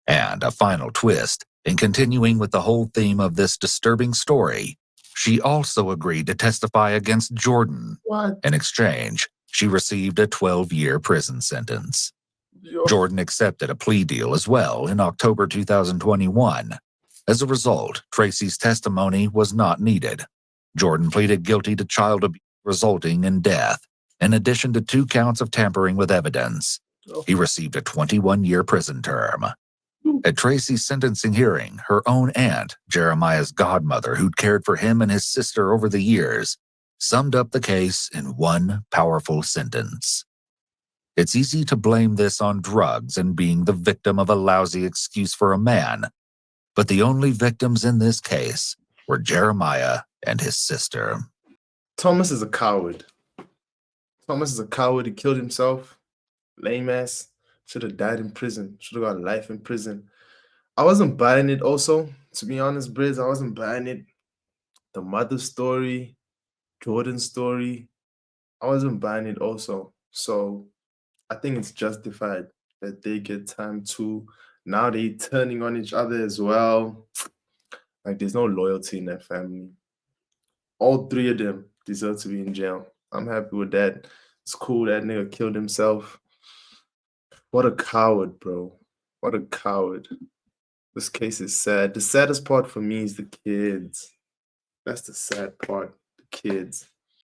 Speaker 2: And a final twist, in continuing with the whole theme of this disturbing story, she also agreed to testify against Jordan.
Speaker 1: What?
Speaker 2: In exchange, she received a 12-year prison sentence. Jordan accepted a plea deal as well in October 2021. As a result, Tracy's testimony was not needed. Jordan pleaded guilty to child abuse resulting in death, in addition to 2 counts of tampering with evidence. He received a 21-year prison term. At Tracy's sentencing hearing, her own aunt, Jeremiah's godmother, who'd cared for him and his sister over the years, summed up the case in one powerful sentence. It's easy to blame this on drugs and being the victim of a lousy excuse for a man, but the only victims in this case were Jeremiah and his sister.
Speaker 1: Thomas is a coward. Thomas is a coward. He killed himself. Lame ass. Should have died in prison. Should have got life in prison. I wasn't buying it also. To be honest, Briz, I wasn't buying it. The mother story, Jordan's story, I wasn't buying it also. So I think it's justified that they get time too. Now they turning on each other as well. Like, there's no loyalty in that family. All 3 of them deserve to be in jail. I'm happy with that. It's cool that nigga killed himself. What a coward, bro. What a coward. This case is sad. The saddest part for me is the kids. That's the sad part. The kids.